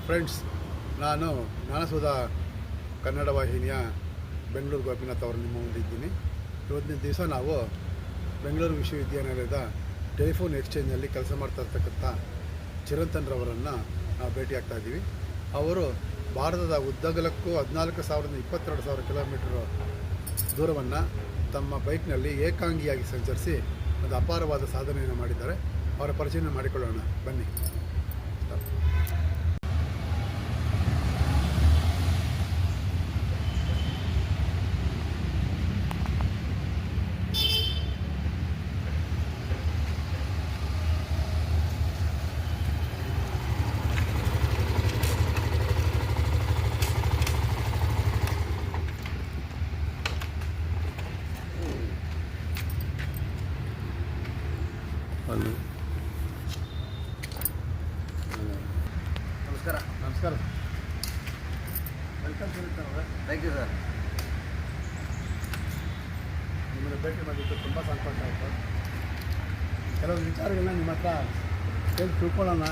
Friends, ನಾನು ಜ್ಞಾನಸುಧ ಕನ್ನಡ ವಾಹಿನಿಯ ಬೆಂಗಳೂರು ಗೋಪಿನಾಥ್ ಅವರು ನಿಮ್ಮ ಮುಂದಿದ್ದೀನಿ. ಇವತ್ತಿನ ದಿವಸ ನಾವು ಬೆಂಗಳೂರು ವಿಶ್ವವಿದ್ಯಾನಿಲಯದ ಟೆಲಿಫೋನ್ ಎಕ್ಸ್ಚೇಂಜ್ನಲ್ಲಿ ಕೆಲಸ ಮಾಡ್ತಾ ಇರ್ತಕ್ಕಂಥ ಚಿರಂತನ್ರವರನ್ನು ನಾವು ಭೇಟಿಯಾಗ್ತಾ ಇದ್ದೀವಿ. ಅವರು ಭಾರತದ ಉದ್ದಗಲಕ್ಕೂ 14,022 ಕಿಲೋಮೀಟರ್ ದೂರವನ್ನು ತಮ್ಮ ಬೈಕ್ನಲ್ಲಿ ಏಕಾಂಗಿಯಾಗಿ ಸಂಚರಿಸಿ ಒಂದು ಅಪಾರವಾದ ಸಾಧನೆಯನ್ನು ಮಾಡಿದ್ದಾರೆ. ಅವರ ಪರಿಚಯ ಮಾಡಿಕೊಳ್ಳೋಣ ಬನ್ನಿ. ನಮಸ್ಕಾರ. Welcome Chirantan. Thank you sir. ನಿಮ್ಮನ್ನು ಭೇಟಿ ಮಾಡಿದ್ದು ತುಂಬ ಸಂತೋಷ ಆಯಿತು. ಕೆಲವೊಂದು ವಿಚಾರಗಳನ್ನ ನಿಮ್ಮ ಹತ್ರ ತಿಳ್ಕೊಳ್ಳೋಣ,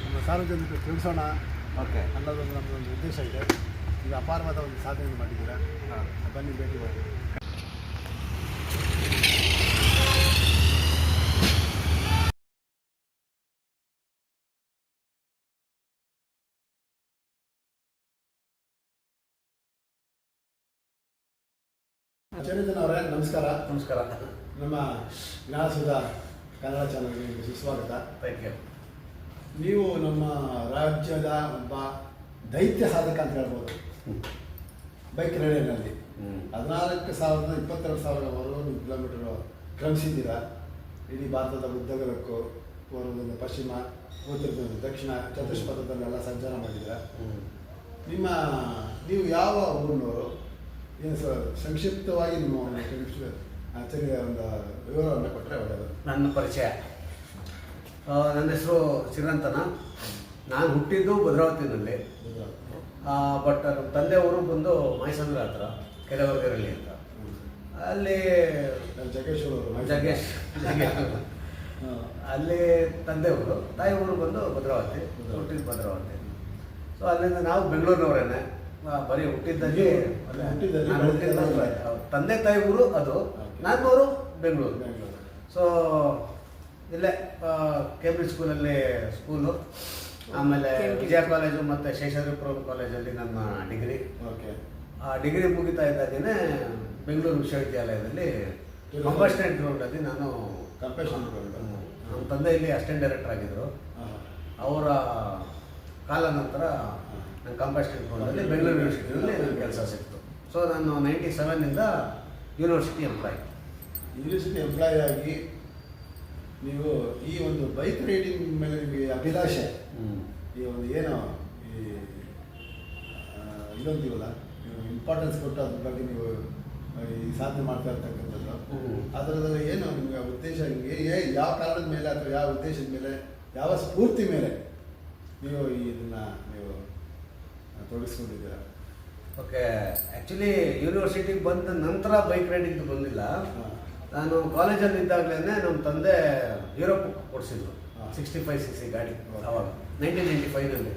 ನಮ್ಮ ಸಾರ್ವಜನಿಕರು ತಿಳಿಸೋಣ ಅನ್ನೋದೊಂದು ನಮ್ಮದೊಂದು ಉದ್ದೇಶ ಇದೆ. ಈಗ ಅಪಾರವಾದ ಒಂದು ಸಾಧನೆ ಮಾಡಿದ್ದೀರಾ. ಬನ್ನಿ ಭೇಟಿ ಮಾಡಿ. ಚಿರಂತನ್ ಅವರೇ, ನಮಸ್ಕಾರ. ನಮಸ್ಕಾರ. ನಮ್ಮ ಜ್ಞಾನಸುಧ ಕನ್ನಡ ಚಾನಲ್ಗೆ ಸುಸ್ವಾಗತ. Thank you. ನೀವು ನಮ್ಮ ರಾಜ್ಯದ ಒಬ್ಬ ದೈತ್ಯ ಸಾಧಕ ಅಂತ ಹೇಳ್ಬೋದು. ಬೈಕ್ ರೈಡರ್ನಲ್ಲಿ 14,022 ಕಿಲೋಮೀಟರ್ ಕ್ರಮಿಸಿದ್ದೀರಾ. ಇಡೀ ಭಾರತದ ಉದ್ದಗಲಕ್ಕೂ ಪೂರ್ವದಿಂದ ಪಶ್ಚಿಮ, ಉತ್ತರದಿಂದ ದಕ್ಷಿಣ ಚತುಷ್ಪಥದಲ್ಲೆಲ್ಲ ಸಂಚಾರ ಮಾಡಿದ್ದೀರಾ. ನೀವು ಯಾವ ಊರಿನವರು? ಏನು ಸರ್, ಸಂಕ್ಷಿಪ್ತವಾಗಿ ನಿಮ್ಮ ಒಂದು ವಿವರವನ್ನು ಕೊಟ್ಟರೆ ಒಳ್ಳೆಯದು. ನನ್ನ ಪರಿಚಯ, ನನ್ನ ಹೆಸರು ಚಿರಂತನ. ನಾನು ಹುಟ್ಟಿದ್ದು ಭದ್ರಾವತಿನಲ್ಲಿ. ಬಟ್ ನಮ್ಮ ತಂದೆಯವರು ಬಂದು ಮೈಸಂದ್ರ ಹತ್ರ ಕೆಲವರ್ಗರಲ್ಲಿ ಅಂತ. ಅಲ್ಲಿ ಜಗೇಶ್ ಅಲ್ಲಿ ತಂದೆಯವರು, ತಾಯಿಯವರು ಬಂದು ಭದ್ರಾವತಿ, ಹುಟ್ಟಿದ್ದು ಭದ್ರಾವತಿ. ಸೊ ಅಲ್ಲಿಂದ ನಾವು ಬೆಂಗಳೂರಿನವರೇನೆ. ಬರೀ ಹುಟ್ಟಿದ್ದಲ್ಲಿ ತಂದೆ ತಾಯಿ ಊರು ಅದು, ನಾಲ್ಕೂರು ಬೆಂಗಳೂರು. ಸೊ ಇಲ್ಲೇ ಕೇಂಬ್ರಿಡ್ಜ್ ಸ್ಕೂಲಲ್ಲಿ ಸ್ಕೂಲು, ಆಮೇಲೆ ವಿಜಯ ಕಾಲೇಜು ಮತ್ತು ಶೇಷಾದ್ರಿಪುರಂ ಕಾಲೇಜಲ್ಲಿ ನನ್ನ ಡಿಗ್ರಿ. ಆ ಡಿಗ್ರಿ ಮುಗಿತಾ ಇದ್ದಾಗೇ ಬೆಂಗಳೂರು ವಿಶ್ವವಿದ್ಯಾಲಯದಲ್ಲಿ ಕಂಪಾಷನೇಟ್ ಗ್ರೌಂಡಲ್ಲಿ ನಾನು ನಮ್ಮ ತಂದೆ ಇಲ್ಲಿ ಅಸಿಸ್ಟೆಂಟ್ ಡೈರೆಕ್ಟರ್ ಆಗಿದ್ದರು. ಅವರ ಕಾಲ ನಂತರ ನಾನು ಕಂಪಾಷನೇಟ್ ಗ್ರೌಂಡಲ್ಲಿ ಬೆಂಗಳೂರು ಯೂನಿವರ್ಸಿಟಿಯಲ್ಲಿ ನನ್ನ ಕೆಲಸ ಸಿಕ್ತು. ಸೊ ನಾನು 97 ಯೂನಿವರ್ಸಿಟಿ ಎಂಪ್ಲಾಯ್ ಆಗಿ ನೀವು ಈ ಒಂದು ಬೈಕ್ ರೈಡಿಂಗ್ ಮೇಲೆ ನಿಮಗೆ ಅಭಿಲಾಷೆ, ಈ ಒಂದು ಏನೋ ಇದೊಂದಿವಲ್ಲ, ನೀವು ಇಂಪಾರ್ಟೆನ್ಸ್ ಕೊಟ್ಟು ಅದ್ರ ಬಗ್ಗೆ ನೀವು ಈ ಸಾಧನೆ ಮಾಡ್ತಾ ಇರ್ತಕ್ಕಂಥದ್ದು, ಅದರದ್ದು ಏನು ನಿಮಗೆ ಉದ್ದೇಶ, ಯಾವ ಕಾರಣದ ಮೇಲೆ ಅಥವಾ ಯಾವ ಉದ್ದೇಶದ ಮೇಲೆ, ಯಾವ ಸ್ಫೂರ್ತಿ ಮೇಲೆ ನೀವು ಇದನ್ನು ನೀವು ತೊಡಗಿಸ್ಕೊಂಡಿದ್ದೀರಾ? ಓಕೆ, ಆ್ಯಕ್ಚುಲಿ ಯೂನಿವರ್ಸಿಟಿಗೆ ಬಂದ ನಂತರ ಬೈಕ್ ರೈಡಿಂಗ್ ಬಂದಿಲ್ಲ. ನಾನು ಕಾಲೇಜಲ್ಲಿ ಇದ್ದಾಗಲೇ ನಮ್ಮ ತಂದೆ ಯುರೋಪ್ ಕೊಡಿಸಿದ್ರು 65cc ಗಾಡಿ. ಅವಾಗ 1995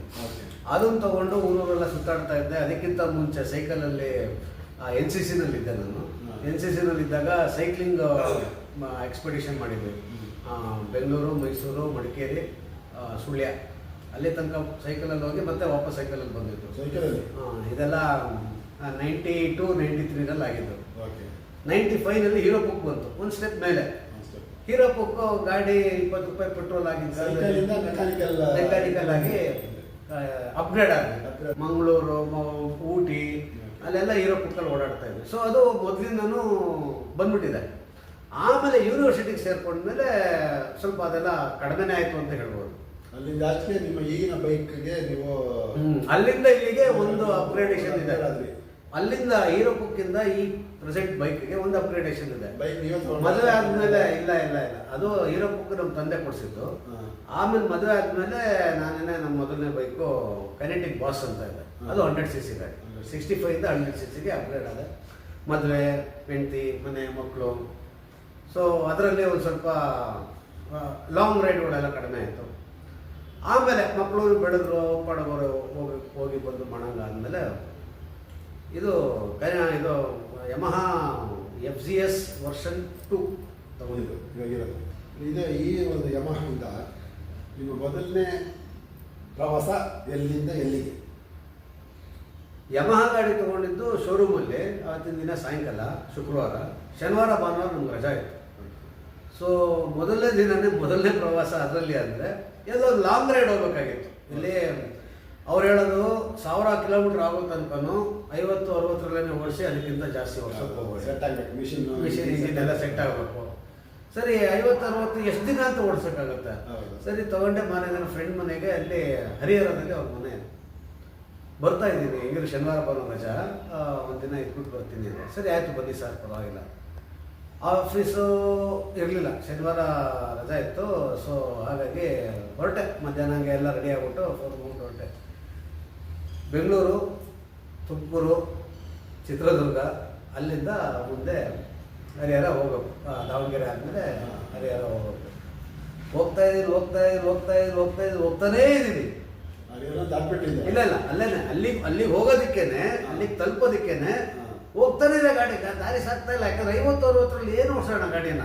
ಅದನ್ನು ತೊಗೊಂಡು ಊರೂರೆಲ್ಲ ಸುತ್ತಾಡ್ತಾ ಇದ್ದೆ. ಅದಕ್ಕಿಂತ ಮುಂಚೆ ಸೈಕಲಲ್ಲಿ NCCನಲ್ಲಿದ್ದೆ ನಾನು. NCCನಲ್ಲಿದ್ದಾಗ ಸೈಕ್ಲಿಂಗ್ ಎಕ್ಸ್ಪಿಡಿಷನ್ ಮಾಡಿದ್ವಿ. ಬೆಂಗಳೂರು, ಮೈಸೂರು, ಮಡಿಕೇರಿ, ಸುಳ್ಯ, ಅಲ್ಲಿ ತನಕ ಸೈಕಲಲ್ಲಿ ಹೋಗಿ ಮತ್ತೆ ವಾಪಸ್ ಸೈಕಲಲ್ಲಿ ಬಂದಿದ್ದು. ಸೈಕಲಲ್ಲಿ ಇದೆಲ್ಲ 92, 93 ಆಗಿದ್ದು. 95 ಹೀರೋ ಬುಕ್ ಬಂತು. ಒಂದು ಸ್ಟೆಪ್ ಮೇಲೆ ಹೀರೋ ಬುಕ್ ಗಾಡಿ 20 ರೂಪಾಯಿ ಪೆಟ್ರೋಲ್ ಆಗಿದ್ದು ಮೆಕ್ಯಾನಿಕಲ್ ಆಗಿ ಅಪ್ಗ್ರೇಡ್ ಆಗಿದೆ. ಮಂಗಳೂರು, ಊಟಿ ಅಲ್ಲೆಲ್ಲ ಹೀರೋ ಬುಕ್ಕಲ್ಲಿ ಓಡಾಡ್ತಾ ಇದ್ವಿ. ಸೊ ಅದು ಮೊದಲಿಂದನೂ ಬಂದ್ಬಿಟ್ಟಿದೆ. ಆಮೇಲೆ ಯೂನಿವರ್ಸಿಟಿಗೆ ಸೇರ್ಕೊಂಡ್ಮೇಲೆ ಸ್ವಲ್ಪ ಅದೆಲ್ಲ ಕಡಿಮೆನೇ ಆಯಿತು ಅಂತ ಹೇಳ್ಬೋದು. ಅಲ್ಲಿಂದ ಆಚೆ ನಿಮ್ಮ ಈಗಿನ ಬೈಕ್ಗೆ ನೀವು ಅಲ್ಲಿಂದ ಇಲ್ಲಿಗೆ ಒಂದು ಅಪ್ಗ್ರೇಡೇಷನ್ ಇದೆ. ಅಲ್ಲಿಂದ ಹೀರೋ ಬುಕ್ಕಿಂದ ಈ ಪ್ರೆಸೆಂಟ್ ಬೈಕ್ಗೆ ಒಂದು ಅಪ್ಗ್ರೇಡೇಷನ್ ಇದೆ. ಮದುವೆ ಆದ್ಮೇಲೆ ಇಲ್ಲ ಅದು ಹೀರೋ ಬುಕ್ ನಮ್ಮ ತಂದೆ ಕೊಡಿಸಿದ್ದು. ಆಮೇಲೆ ಮದುವೆ ಆದ್ಮೇಲೆ ನಾನೇನೆ ನಮ್ಮ ಮೊದಲನೇ ಬೈಕು ಕೈನೆಟಿಕ್ ಬಾಸ್ ಅಂತ ಇದೆ. ಅದು 100cc ಗಾಡಿ. 65 100cc ಅಪ್ಗ್ರೇಡ್ ಆದ. ಮದುವೆ, ಹೆಂಡತಿ, ಮನೆ, ಮಕ್ಕಳು. ಸೊ ಅದರಲ್ಲಿ ಒಂದು ಸ್ವಲ್ಪ ಲಾಂಗ್ ರೈಡ್ಗಳೆಲ್ಲ ಕಡಿಮೆ ಆಯಿತು. ಆಮೇಲೆ ಮಕ್ಕಳು ಬೆಳೆದ್ರು ಪಡಗೋರು ಹೋಗಿ ಬಂದು ಮಾಡಂಗ ಆದಮೇಲೆ ಇದು ಇದು ಯಮಹಾ FZS ವರ್ಷನ್ 2 ತಗೊಂಡಿದ್ದು ಇವಾಗಿರೋದು. ಇದು ಈ ಒಂದು ಯಮಹದಿಂದ ನಿಮ್ಮ ಮೊದಲನೇ ಪ್ರವಾಸ ಎಲ್ಲಿಂದ ಎಲ್ಲಿಗೆ? ಯಮಹಾ ಗಾಡಿ ತೊಗೊಂಡಿದ್ದು ಶೋರೂಮಲ್ಲಿ ಅವತ್ತಿನ ದಿನ ಸಾಯಂಕಾಲ ಶುಕ್ರವಾರ, ಶನಿವಾರ ಭಾನುವಾರ ನಮ್ಗೆ ರಜಾ ಇತ್ತು. ಸೊ ಮೊದಲನೇ ಪ್ರವಾಸ ಅದರಲ್ಲಿ ಅಂದರೆ ಎಲ್ಲೋ ಲಾಂಗ್ ರೈಡ್ ಹೋಗ್ಬೇಕಾಗಿತ್ತು. ಇಲ್ಲಿ ಅವ್ರು ಹೇಳೋದು 1000 ಕಿಲೋಮೀಟ್ರ್ ಆಗೋ ತನಕನೂ 50-60 ಓಡಿಸಿ ಅದಕ್ಕಿಂತ ಜಾಸ್ತಿ ಓಡಿಸೋಕೆ ಹೋಗ್ಬೋದು, ಸೆಟ್ ಆಗಬೇಕು, ಮಿಷಿನ್ ಇಂಜಿನ್ ಎಲ್ಲ ಸೆಟ್ ಆಗಬೇಕು. ಸರಿ 50-60 ಎಷ್ಟು ದಿನ ಅಂತ ಓಡಿಸೋಕ್ಕಾಗುತ್ತೆ? ಸರಿ ತಗೊಂಡೆ ಮಾರನೇ ದಿನ ಫ್ರೆಂಡ್ ಮನೆಗೆ, ಅಲ್ಲಿ ಹರಿಹರದಲ್ಲಿ ಅವ್ರ ಮನೆ. ಬರ್ತಾ ಇದ್ದೀನಿ, ಹೆಂಗಿದ್ರು ಶನಿವಾರ ಭಾನುವಾರ ರಜಾ, ಒಂದಿನ ಇಟ್ಬಿಟ್ಟು ಬರ್ತೀನಿ ಅಂದರೆ ಸರಿ ಆಯಿತು ಬನ್ನಿ ಸರ್ ಪರವಾಗಿಲ್ಲ. ಆಫೀಸು ಇರಲಿಲ್ಲ, ಶನಿವಾರ ರಜಾ ಇತ್ತು. ಸೊ ಹಾಗಾಗಿ ಹೊರಟೆ, ಮಧ್ಯಾಹ್ನ ಹಂಗೆ ಎಲ್ಲ ರೆಡಿ ಆಗ್ಬಿಟ್ಟು ಹೊರಟೆ. ಬೆಂಗಳೂರು, ತುಮಕೂರು, ಚಿತ್ರದುರ್ಗ, ಅಲ್ಲಿಂದ ಮುಂದೆ ಹರಿಹರ ಹೋಗ್ಬೇಕು. ದಾವಣಗೆರೆ ಆದಮೇಲೆ ಹರಿಹರ ಹೋಗ್ಬೇಕು. ಹೋಗ್ತಾನೇ ಇದ್ದೀವಿ. ಇಲ್ಲ ಅಲ್ಲಿಗೆ ಹೋಗೋದಕ್ಕೇನೆ, ಅಲ್ಲಿಗೆ ತಲುಪೋದಕ್ಕೇನೆ ಹೋಗ್ತಾನೆ ಇದೆ ಗಾಡಿ. ದಾರಿ ಸಾಕ್ತಾ ಇಲ್ಲ, ಯಾಕಂದ್ರೆ 50-60 ಏನು ಓಡಿಸೋಣ ಗಾಡಿನ.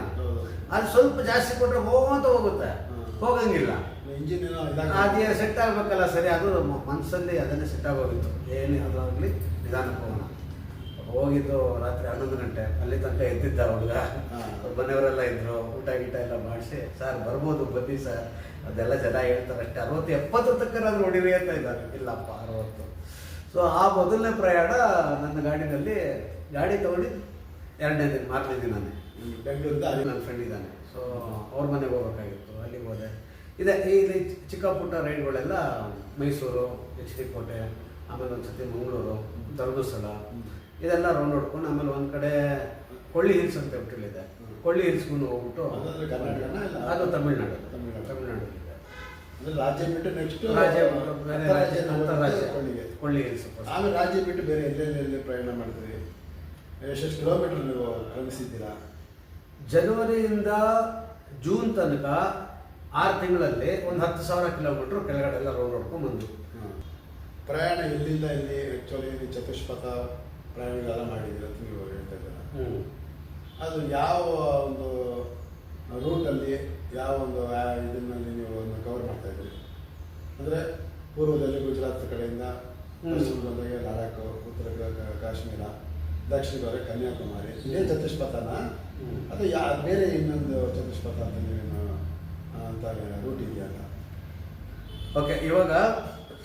ಅದು ಸ್ವಲ್ಪ ಜಾಸ್ತಿ ಕೊಟ್ಟರೆ ಹೋಗೋಂತ ಹೋಗುತ್ತೆ, ಹೋಗಂಗಿಲ್ಲ. ಅದೇ ಸೆಟ್ ಆಗ್ಬೇಕಲ್ಲ. ಸರಿ, ಅದು ಮನಸ್ಸಲ್ಲಿ ಅದನ್ನೇ ಸೆಟ್ ಆಗೋಗಿತ್ತು. ಏನೇ ಅದಾಗಲಿ ನಿಧಾನಕ್ಕೆ ಹೋಗೋಣ. ಹೋಗಿದ್ದು ರಾತ್ರಿ 11 ಗಂಟೆ. ಅಲ್ಲಿ ತನಕ ಎದ್ದಿದ್ದ ಹುಡುಗ, ಮನೆಯವರೆಲ್ಲ ಇದ್ರು, ಊಟ ಗೀಟ ಎಲ್ಲ ಮಾಡಿಸಿ, ಸರ್ ಬರ್ಬೋದು ಬನ್ನಿ ಸರ್, ಅದೆಲ್ಲ ಜನ ಹೇಳ್ತಾರೆ ಅಷ್ಟೇ, 60-70 ತಕ್ಕನಾದ್ರು ನೋಡಿರಿ ಅಂತ ಇದ್ದಾರೆ. ಇಲ್ಲಪ್ಪ 60. ಸೊ ಆ ಮೊದಲನೇ ಪ್ರಯಾಣ ನನ್ನ ಗಾಡಿನಲ್ಲಿ. ಗಾಡಿ ತಗೊಂಡು 2ನೇ ದಿನ, 4ನೇ ದಿನನೇ ಬೆಂಗಳೂರಿಂದ ನನ್ನ ಫ್ರೆಂಡ್ ಇದ್ದಾನೆ. ಸೊ ಅವ್ರ ಮನೆಗೆ ಹೋಗ್ಬೇಕಾಗಿತ್ತು, ಅಲ್ಲಿಗೆ ಹೋದೆ. ಇಲ್ಲಿ ಚಿಕ್ಕ ಪುಟ್ಟ ರೈಡ್ಗಳೆಲ್ಲ ಮೈಸೂರು, HD ಕೋಟೆ, ಆಮೇಲೆ ಒಂದು ಸತಿ ಮಂಗಳೂರು, ಧರ್ಮಸ್ಥಳ, ಇದೆಲ್ಲ ರೌಂಡ್ ಹೊಡ್ಕೊಂಡು ಆಮೇಲೆ ಒಂದು ಕಡೆ ಕೊಳ್ಳಿ ಹಿಲ್ಸ್ ಅಂತ ಬಿಟ್ಟಿಲ್ಲಿದೆ. ಕೊಳ್ಳಿ ಹಿಲ್ಸ್ಕೊಂಡು ಹೋಗ್ಬಿಟ್ಟು, ಅದು ತಮಿಳ್ನಾಡು. ರಾಜ್ಯ ಬಿಟ್ಟು ನೆಕ್ಸ್ಟ್ ಅಂತರ್ರಾಜ್ಯ ಕೊಳ್ಳಿ ಹಿಲ್ಸ್. ಆಮೇಲೆ ರಾಜ್ಯ ಬಿಟ್ಟು ಬೇರೆ ಎಲ್ಲೆಲ್ಲಿ ಪ್ರಯಾಣ ಮಾಡಿದ್ರಿ? ಎಷ್ಟೆಷ್ಟು ಕಿಲೋಮೀಟರ್ ನೀವು ಕ್ರಮಿಸಿದ್ದೀರಾ? ಜನವರಿಯಿಂದ ಜೂನ್ ತನಕ 6 ತಿಂಗಳಲ್ಲಿ ಒಂದು 10,000 ಕಿಲೋಮೀಟ್ರ್ ಕೆಳಗಡೆ ಎಲ್ಲ ರೋಡ್ ಹೊಡ್ಕೊಂಡು ಬಂದು. ಪ್ರಯಾಣ ಎಲ್ಲಿಂದ ಇಲ್ಲಿ ಆ್ಯಕ್ಚುಲಿ ಚತುಷ್ಪಥ ಪ್ರಯಾಣಗಳೆಲ್ಲ ಮಾಡಿದ್ದೀರ ಅಂತ ನೀವು ಹೇಳ್ತಾ ಇದ್ದೀರ. ಅದು ಯಾವ ಒಂದು ರೂಟಲ್ಲಿ, ಯಾವ ಒಂದು ಇದನ್ನಲ್ಲಿ ನೀವು ಕವರ್ ಮಾಡ್ತಾ ಇದ್ದೀರಿ? ಅಂದರೆ ಪೂರ್ವದಲ್ಲಿ ಗುಜರಾತ್ ಕಡೆಯಿಂದ, ಪಶ್ಚಿಮ ಬಂದಾಗ ಲಡಾಖ್, ಉತ್ತರ ಕಾಶ್ಮೀರ, ದಕ್ಷಿಣ ಭಾಗ ಕನ್ಯಾಕುಮಾರಿ, ಇದೇ ಚತುಷ್ಪಥನ ಅದು ಬೇರೆ ಇನ್ನೊಂದು ಚತುಷ್ಪಥ ಅಂತ ನೀವೇನು ಅಂತ ರೂಟ್ ಇದೆಯಲ್ಲ? ಓಕೆ, ಇವಾಗ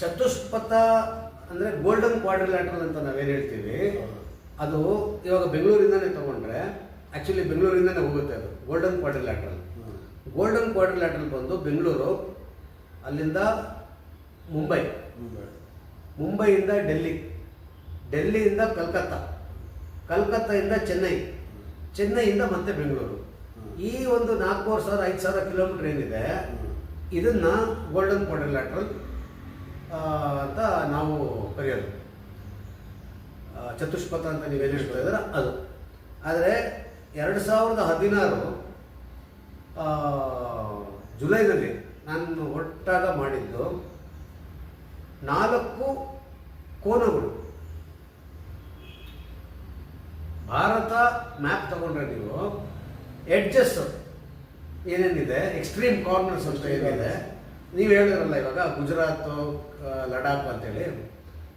ಚತುಷ್ಪಥ ಅಂದರೆ ಗೋಲ್ಡನ್ ಕ್ವಾಡ್ರಿಲ್ಯಾಟ್ರಲ್ ಅಂತ ನಾವೇನು ಹೇಳ್ತೀವಿ, ಅದು ಇವಾಗ ಬೆಂಗಳೂರಿಂದನೇ ತೊಗೊಂಡ್ರೆ ಆ್ಯಕ್ಚುಲಿ ಬೆಂಗಳೂರಿಂದನೇ ಹೋಗುತ್ತೆ. ಅದು ಗೋಲ್ಡನ್ ಕ್ವಾಡ್ರಿಲ್ಯಾಟ್ರಲ್. ಗೋಲ್ಡನ್ ಕ್ವಾಡ್ರಿಲ್ಯಾಟ್ರಲ್ ಬಂದು ಬೆಂಗಳೂರು, ಅಲ್ಲಿಂದ ಮುಂಬೈಯಿಂದ ಡೆಲ್ಲಿ, ಡೆಲ್ಲಿಯಿಂದ ಕಲ್ಕತ್ತಾದಿಂದ ಚೆನ್ನೈಯಿಂದ ಮತ್ತೆ ಬೆಂಗಳೂರು. ಈ ಒಂದು 4,000-5,000 ಕಿಲೋಮೀಟರ್ ಏನಿದೆ, ಇದನ್ನು ಗೋಲ್ಡನ್ ಕ್ವಾಡ್ರಿಲ್ಯಾಟ್ರಲ್ ಅಂತ ನಾವು ಕರೆಯೋದು. ಚತುಷ್ಪಥ ಅಂತ ನೀವೇನು ಹೇಳ್ತಾ ಇದ್ದೀರ ಅದು. ಆದರೆ 2016 ಜುಲೈನಲ್ಲಿ ನಾನು ಒಟ್ಟಾಗ ಮಾಡಿದ್ದು 4 ಕೋನಗಳು. ಭಾರತ ಮ್ಯಾಪ್ ತಗೊಂಡ್ರೆ ನೀವು ಎಡ್ಜಸ್ ಏನೇನಿದೆ, ಎಕ್ಸ್ಟ್ರೀಮ್ ಕಾರ್ನರ್ಸ್ ಅಂತ ಏನಿದೆ, ನೀವು ಹೇಳಿದ್ರಲ್ಲ ಇವಾಗ ಗುಜರಾತು, ಲಡಾಖ್ ಅಂತೇಳಿ,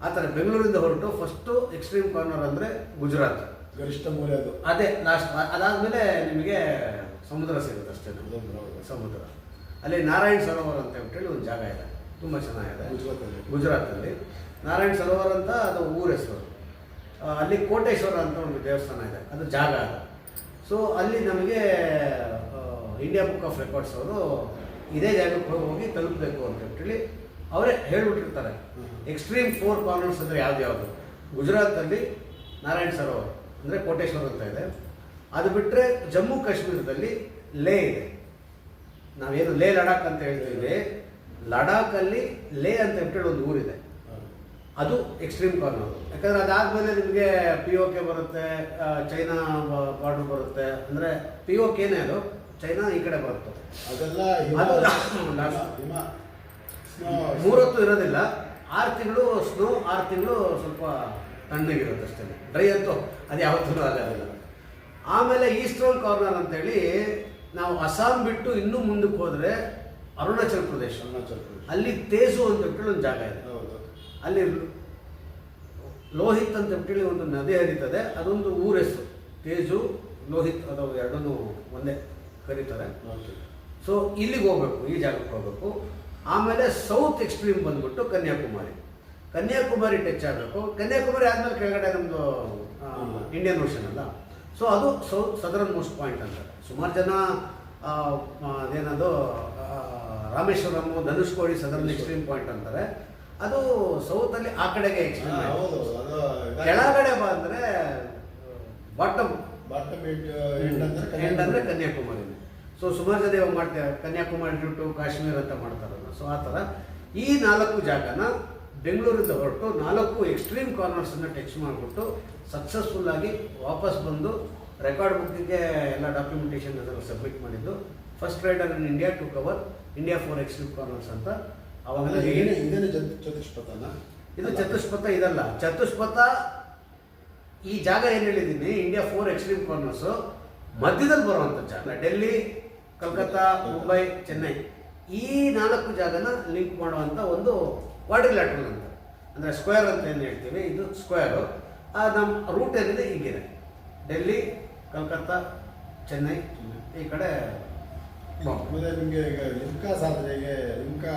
ಆ ಥರ ಬೆಂಗಳೂರಿಂದ ಹೊರಟು ಫಸ್ಟು ಎಕ್ಸ್ಟ್ರೀಮ್ ಕಾರ್ನರ್ ಅಂದರೆ ಗುಜರಾತ್, ಗರಿಷ್ಠ ಮೂಲೆ ಅದು. ಅದೇ ಲಾಸ್ಟ್. ಅದಾದಮೇಲೆ ನಿಮಗೆ ಸಮುದ್ರ ಸಿಗುತ್ತೆ ಅಷ್ಟೇ. ಸಮುದ್ರ ಅಲ್ಲಿ ನಾರಾಯಣ ಸರೋವರ ಅಂತ ಹೇಳ್ಬಿಟ್ಟು ಒಂದು ಜಾಗ ಇದೆ, ತುಂಬ ಚೆನ್ನಾಗಿದೆ ಗುಜರಾತಲ್ಲಿ. ನಾರಾಯಣ ಸರೋವರ ಅಂತ ಅದು ಊರ ಹೆಸರು. ಅಲ್ಲಿ ಕೋಟೇಶ್ವರ ಅಂತ ಒಂದು ದೇವಸ್ಥಾನ ಇದೆ, ಅದು ಜಾಗ ಅದು. ಸೊ ಅಲ್ಲಿ ನಮಗೆ ಇಂಡಿಯಾ ಬುಕ್ ಆಫ್ ರೆಕಾರ್ಡ್ಸ್ ಅವರು ಇದೇ ಜಾಗಕ್ಕೆ ಹೋಗಿ ತಲುಪಬೇಕು ಅಂತ ಹೇಳಿ ಅವರೇ ಹೇಳ್ಬಿಟ್ಟಿರ್ತಾರೆ. ಎಕ್ಸ್ಟ್ರೀಮ್ 4 ಕಾರ್ನರ್ಸ್ ಅಂದರೆ ಯಾವ್ದು ಗುಜರಾತಲ್ಲಿ ನಾರಾಯಣ ಸರೋವರ ಅಂದರೆ ಕೋಟೇಶ್ವರ ಅಂತ ಇದೆ. ಅದು ಬಿಟ್ಟರೆ ಜಮ್ಮು ಕಾಶ್ಮೀರದಲ್ಲಿ ಲೇ ಇದೆ. ನಾವೇನು ಲೇ ಲಡಾಖ್ ಅಂತ ಹೇಳ್ತೀವಿ, ಲಡಾಖಲ್ಲಿ ಲೇ ಅಂತ ಹೇಳ್ಬಿಟ್ಟು ಒಂದು ಊರಿದೆ, ಅದು ಎಕ್ಸ್ಟ್ರೀಮ್ ಕಾರ್ನರ್. ಯಾಕಂದರೆ ಅದಾದಮೇಲೆ ನಿಮಗೆ POK ಬರುತ್ತೆ, ಚೈನಾ ಬಾರ್ಡರ್ ಬರುತ್ತೆ. ಅಂದರೆ POKನೇ ಅದು, ಚೈನಾ ಈ ಕಡೆ ಬರುತ್ತೆ. ಅದೆಲ್ಲ 3 ಹೊತ್ತು ಇರೋದಿಲ್ಲ. 6 ತಿಂಗಳು ಸ್ನೋ, 6 ತಿಂಗಳು ಸ್ವಲ್ಪ ತಣ್ಣಗಿರುತ್ತೆ ಅಷ್ಟೇ. ಡ್ರೈ ಅಂತೂ ಅದು ಯಾವತ್ತೂ ಆಗೋದಿಲ್ಲ. ಆಮೇಲೆ ಈಸ್ಟರ್ನ್ ಕಾರ್ನರ್ ಅಂತೇಳಿ ನಾವು ಅಸ್ಸಾಂ ಬಿಟ್ಟು ಇನ್ನೂ ಮುಂದಕ್ಕೆ ಹೋದರೆ ಅರುಣಾಚಲ್ ಪ್ರದೇಶ, ಅಲ್ಲಿ ತೇಜು ಅಂತ ಹೇಳಿ ಒಂದು ಜಾಗ ಇದೆ. ಅಲ್ಲಿ ಲೋಹಿತ್ ಅಂತ ಹೇಳಿ ಒಂದು ನದಿ ಹರಿತದೆ, ಅದೊಂದು ಊರ ಹೆಸರು. ತೇಜು, ಲೋಹಿತ್ ಅದು ಎರಡನ್ನೂ ಒಂದೇ ಕರೀತಾರೆ. ಸೊ ಇಲ್ಲಿಗೆ ಹೋಗ್ಬೇಕು, ಈ ಜಾಗಕ್ಕೆ ಹೋಗ್ಬೇಕು. ಆಮೇಲೆ ಸೌತ್ ಎಕ್ಸ್ಟ್ರೀಮ್ ಬಂದ್ಬಿಟ್ಟು ಕನ್ಯಾಕುಮಾರಿ ಟಚ್ ಆಗಬೇಕು. ಕನ್ಯಾಕುಮಾರಿ ಆದಮೇಲೆ ಕೆಳಗಡೆ ನಮ್ಮದು ಇಂಡಿಯನ್ ಓಷನ್ ಅಲ್ಲ. ಸೊ ಅದು ಸದರ್ನ್ ಮೋಸ್ಟ್ ಪಾಯಿಂಟ್ ಅಂತ. ಸುಮಾರು ಜನ ಅದೇನದು Rameswaram, Dhanushkodi southern extreme point ಅಂತಾರೆ. ಅದು ಸೌತಲ್ಲಿ ಆ ಕಡೆಗೆ ಎಕ್ಸ್ಟ್ರೀಮ್. ಕೆಳಗಡೆ ಬಂದರೆ ಬಾಟಮ್ ಎಂಡ್ ಅಂದರೆ ಕನ್ಯಾಕುಮಾರಿ. ಸೊ ಸುಮಾರು ಜನ ಇವಾಗ ಮಾಡ್ತಾರೆ, ಕನ್ಯಾಕುಮಾರಿ ಟು ಕಾಶ್ಮೀರ ಅಂತ ಮಾಡ್ತಾರಲ್ಲ. ಸೊ ಆ ಥರ ಈ 4 ಜಾಗನ ಬೆಂಗಳೂರಿಂದ ಹೊರಟು 4 ಎಕ್ಸ್ಟ್ರೀಮ್ ಕಾರ್ನರ್ಸನ್ನು ಟಚ್ ಮಾಡಿಬಿಟ್ಟು ಸಕ್ಸಸ್ಫುಲ್ಲಾಗಿ ವಾಪಸ್ ಬಂದು ರೆಕಾರ್ಡ್ ಬುಕ್ಕಿಗೆ ಎಲ್ಲ ಡಾಕ್ಯುಮೆಂಟೇಷನ್ ಅದನ್ನು ಸಬ್ಮಿಟ್ ಮಾಡಿದ್ದು. First rider in India to cover India 4 extreme corners ಅಂತ. ಅವಾಗ ಚತುಷ್ಪಥನ ಇದು ಚತುಷ್ಪಥ ಇದಲ್ಲ. ಚತುಷ್ಪಥ ಈ ಜಾಗ ಏನು ಹೇಳಿದ್ದೀನಿ, ಇಂಡಿಯಾ 4 ಎಕ್ಸ್ಟ್ರೀಮ್ ಕಾರ್ನರ್ಸು ಮಧ್ಯದಲ್ಲಿ ಬರುವಂಥ ಜಾಗ. ಡೆಲ್ಲಿ, ಕಲ್ಕತ್ತಾ, ಮುಂಬೈ, ಚೆನ್ನೈ ಈ 4 ಜಾಗನ ಲಿಂಕ್ ಮಾಡುವಂಥ ಒಂದು ಕ್ವಾಡ್ರಿಲ್ಯಾಟ್ರಲ್ ಅಂತ, ಅಂದರೆ ಸ್ಕ್ವೇರ್ ಅಂತ ಏನು ಹೇಳ್ತೀವಿ, ಇದು ಸ್ಕ್ವೇರು. ನಮ್ಮ ರೂಟ್ ಏನಿದೆ ಹೀಗಿದೆ: ಡೆಲ್ಲಿ, ಕಲ್ಕತ್ತಾ, ಚೆನ್ನೈ, ಈ ಕಡೆ ಆಮೇಲೆ ನಿಮಗೆ ಈಗ ಲಿಮ್ಕಾ ಸಾಧನೆಗೆ, ಲಿಮ್ಕಾ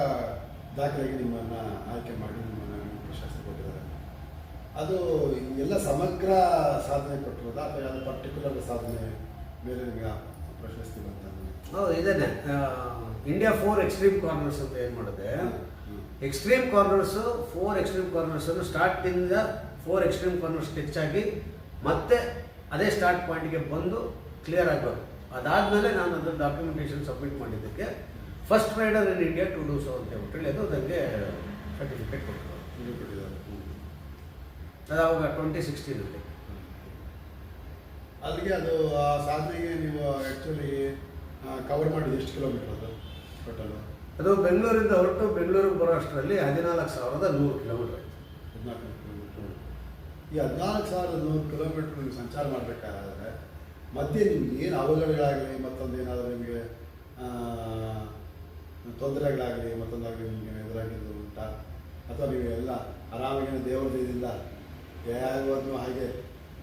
ದಾಖಲೆಗೆ ನಿಮ್ಮನ್ನು ಆಯ್ಕೆ ಮಾಡಿ ನಿಮ್ಮನ್ನು ಪ್ರಶಸ್ತಿ ಕೊಟ್ಟಿದ್ದಾರೆ. ಅದು ಎಲ್ಲ ಸಮಗ್ರ ಸಾಧನೆ ಕೊಟ್ಟಿರೋದಾ ಅಥವಾ ಯಾವುದು ಪರ್ಟಿಕ್ಯುಲರ್ ಸಾಧನೆ ಮೇಲೆ ನಿಮಗೆ ಪ್ರಶಸ್ತಿ ಬಂತ? ಹೌದು, ಇದೇನೆ ಇಂಡಿಯಾ 4 ಎಕ್ಸ್ಟ್ರೀಮ್ ಕಾರ್ನರ್ಸ್ ಅಂತ ಏನು ಮಾಡಿದೆ. ಎಕ್ಸ್ಟ್ರೀಮ್ ಕಾರ್ನರ್ಸು 4 ಎಕ್ಸ್ಟ್ರೀಮ್ ಕಾರ್ನರ್ಸನ್ನು ಸ್ಟಾರ್ಟಿಂದ 4 ಎಕ್ಸ್ಟ್ರೀಮ್ ಕಾರ್ನರ್ಸ್ ಟಚ್ ಆಗಿ ಮತ್ತೆ ಅದೇ ಸ್ಟಾರ್ಟ್ ಪಾಯಿಂಟ್ಗೆ ಬಂದು ಕ್ಲಿಯರ್ ಆಗಬೇಕು. ಅದಾದಮೇಲೆ ನಾನು ಅದನ್ನು ಡಾಕ್ಯುಮೆಂಟೇಷನ್ ಸಬ್ಮಿಟ್ ಮಾಡಿದ್ದಕ್ಕೆ first rider in India to do so ಅಂತ ಹೇಳ್ಬಿಟ್ಟು ಅದು ನನಗೆ ಸರ್ಟಿಫಿಕೇಟ್ ಕೊಟ್ಟಿದ್ದಾರೆ. ಅದು ಅವಾಗ 2016 ಅಲ್ಲಿಗೆ ಅದು ಆ ಸಾಧನೆಗೆ ನೀವು ಆ್ಯಕ್ಚುಲಿ ಕವರ್ ಮಾಡಿದ್ದು ಎಷ್ಟು ಕಿಲೋಮೀಟರ್ ಅದು ಟೋಟಲು? ಅದು ಬೆಂಗಳೂರಿಂದ ಹೊರಟು ಬೆಂಗಳೂರಿಗೆ ಬರೋ ಅಷ್ಟರಲ್ಲಿ 14,100 ಕಿಲೋಮೀಟರ್ ಆಯಿತು. 14 ಕಿಲೋಮೀಟ್ರ್. ಈ 14,100 ಕಿಲೋಮೀಟ್ರ್ ನೀವು ಸಂಚಾರ ಮಾಡಬೇಕಾದ್ರೆ ಮಧ್ಯೆ ನಿಮ್ಗೆ ಏನು ಅವಘಡಗಳಾಗಲಿ, ಮತ್ತೊಂದು ಏನಾದರೂ ನಿಮಗೆ ತೊಂದರೆಗಳಾಗಲಿ, ಮತ್ತೊಂದಾಗಲಿ ನಿಮಗೆ ಎದುರಾಗಿದ್ದು ಉಂಟಾ? ಅಥವಾ ನೀವು ಎಲ್ಲ ಆರಾಮಾಗಿ ದೇವರದಿಂದ ಯಾವಾಗಲೂ ಹಾಗೆ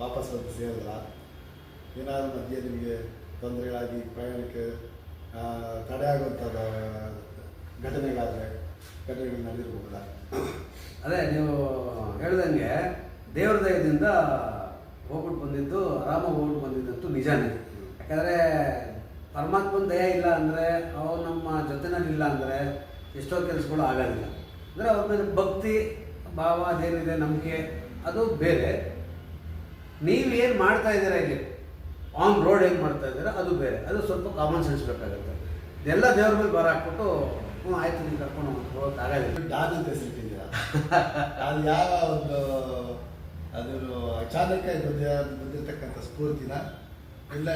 ವಾಪಸ್ ಬಂದು ಸೇರಿಲ್ಲ? ಏನಾದರೂ ಮಧ್ಯೆ ನಿಮಗೆ ತೊಂದರೆಗಳಾಗಿ ಪ್ರಯಾಣಕ್ಕೆ ತಡೆ ಆಗುವಂಥದ್ದು ಘಟನೆಗಳು ನಡೆದಿರ್ಬೋದಲ್ಲ? ಅದೇ ನೀವು ಹೇಳ್ದಂಗೆ ದೇವ್ರ ದಯದಿಂದ ಹೋಗ್ಬಿಟ್ಟು ಬಂದಿದ್ದು, ಆರಾಮಾಗಿ ಹೋಗ್ಬಿಟ್ಟು ಬಂದಿದ್ದಂತೂ ನಿಜಾನೇ. ಯಾಕಂದರೆ ಪರಮಾತ್ಮನ ದಯ ಇಲ್ಲ ಅಂದರೆ, ಅವ್ರು ನಮ್ಮ ಜೊತೆನಲ್ಲಿಲ್ಲ ಅಂದರೆ ಎಷ್ಟೋ ಕೆಲಸಗಳು ಆಗೋದಿಲ್ಲ. ಅಂದರೆ ಅವ್ರ ಮೇಲೆ ಭಕ್ತಿ ಭಾವ ಅದೇನಿದೆ, ನಂಬಿಕೆ, ಅದು ಬೇರೆ. ನೀವೇನು ಮಾಡ್ತಾ ಇದ್ದೀರಾ ಇಲ್ಲಿ ಆನ್ ರೋಡ್ ಏನು ಮಾಡ್ತಾ ಇದ್ದೀರಾ ಅದು ಬೇರೆ. ಅದು ಸ್ವಲ್ಪ ಕಾಮನ್ ಸೆನ್ಸ್ ಬೇಕಾಗುತ್ತೆ. ಇದೆಲ್ಲ ದೇವ್ರ ಮೇಲೆ ಬರ ಹಾಕ್ಬಿಟ್ಟು ಆಯ್ತು ನೀವು ಕರ್ಕೊಂಡು ಹೋಗೋಕ್ಕಾಗಲ್ಲ. ಡಾನ್ ಅಂತ ಹೆಸರಿಟ್ಟಿದ್ದೀರಾ? ಅದು ಯಾವ ಒಂದು ಅದು ಅಚಾನಕ ಬಂದಿರತಕ್ಕಂಥ ಸ್ಫೂರ್ತಿನ ಇಲ್ಲ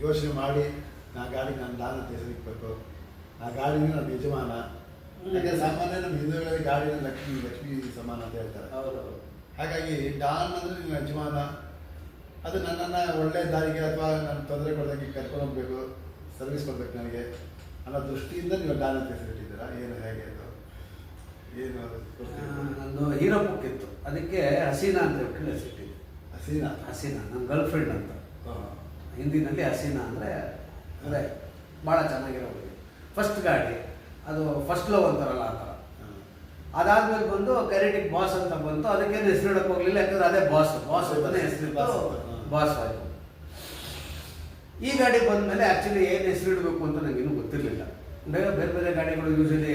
ಯೋಚನೆ ಮಾಡಿ ನಾ ಗಾಡಿಗೆ ನಾನು ಡಾನ್ ಅಂತ ಹೆಸರಿಕ್ಬೇಕು, ಆ ಗಾಡಿನ ನನ್ನ ಯಜಮಾನ. ಯಾಕಂದರೆ ಸಾಮಾನ್ಯ ನಮ್ಮ ಹಿಂದೂಗಳಲ್ಲಿ ಗಾಡಿನ ಲಕ್ಷ್ಮೀ ಸಮಾನ ಅಂತ ಹೇಳ್ತಾರೆ. ಹಾಗಾಗಿ ಡಾನ್ ಅಂದರೆ ನಿಮ್ಮ ಯಜಮಾನ, ಅದು ನನ್ನನ್ನು ಒಳ್ಳೆಯ ದಾರಿಗೆ ಅಥವಾ ನನ್ನ ತೊಂದರೆ ಕೊಡೋದಕ್ಕೆ ಕರ್ಕೊಂಡು ಹೋಗ್ಬೇಕು, ಸರ್ವಿಸ್ ಕೊಡ್ಬೇಕು ನನಗೆ ಅನ್ನೋ ದೃಷ್ಟಿಯಿಂದ ನೀವು ಡಾನ್ ಅಂತ ಹೆಸರಿಟ್ಟಿದ್ದೀರಾ? ಏನು ಹೇಗೆ ಅದು ಏನು? ನಂದು ಹೀರೋ ಬುಕ್ ಇತ್ತು, ಅದಕ್ಕೆ ಹಸೀನಾ ಅಂತ ಹೇಳಿ ಹೆಸರಿಟ್ಟಿದ್ದೆ. ಹಸೀನಾ ನನ್ನ ಗರ್ಲ್ ಫ್ರೆಂಡ್ ಅಂತ. ಹಿಂದಿನಲ್ಲಿ ಹಸೀನಾ ಅಂದರೆ ಅದೇ ಭಾಳ ಚೆನ್ನಾಗಿರೋ ಹುಡುಗಿ. ಫಸ್ಟ್ ಗಾಡಿ ಅದು ಫಸ್ಟ್ ಲವ್ ಅಂತಾರಲ್ಲ ಆ ಥರ. ಅದಾದ್ಮೇಲೆ ಬಂದು ಕರೆಟಿಕ್ ಬಾಸ್ ಅಂತ ಬಂತು. ಅದಕ್ಕೇನು ಹೆಸರಿಡಕ್ಕೆ ಹೋಗಲಿಲ್ಲ, ಯಾಕಂದರೆ ಅದೇ ಬಾಸ್ ಅಂತಲೇ ಹೆಸರಿಟ್ಟು ಬಾಸ್ ಆಯಿತು. ಈ ಗಾಡಿ ಬಂದಮೇಲೆ ಆ್ಯಕ್ಚುಲಿ ಏನು ಹೆಸರಿಡಬೇಕು ಅಂತ ನನಗೇನು ಗೊತ್ತಿರಲಿಲ್ಲ. ಬೇರೆ ಬೇರೆ ಗಾಡಿಗಳು ಯೂಶಲಿ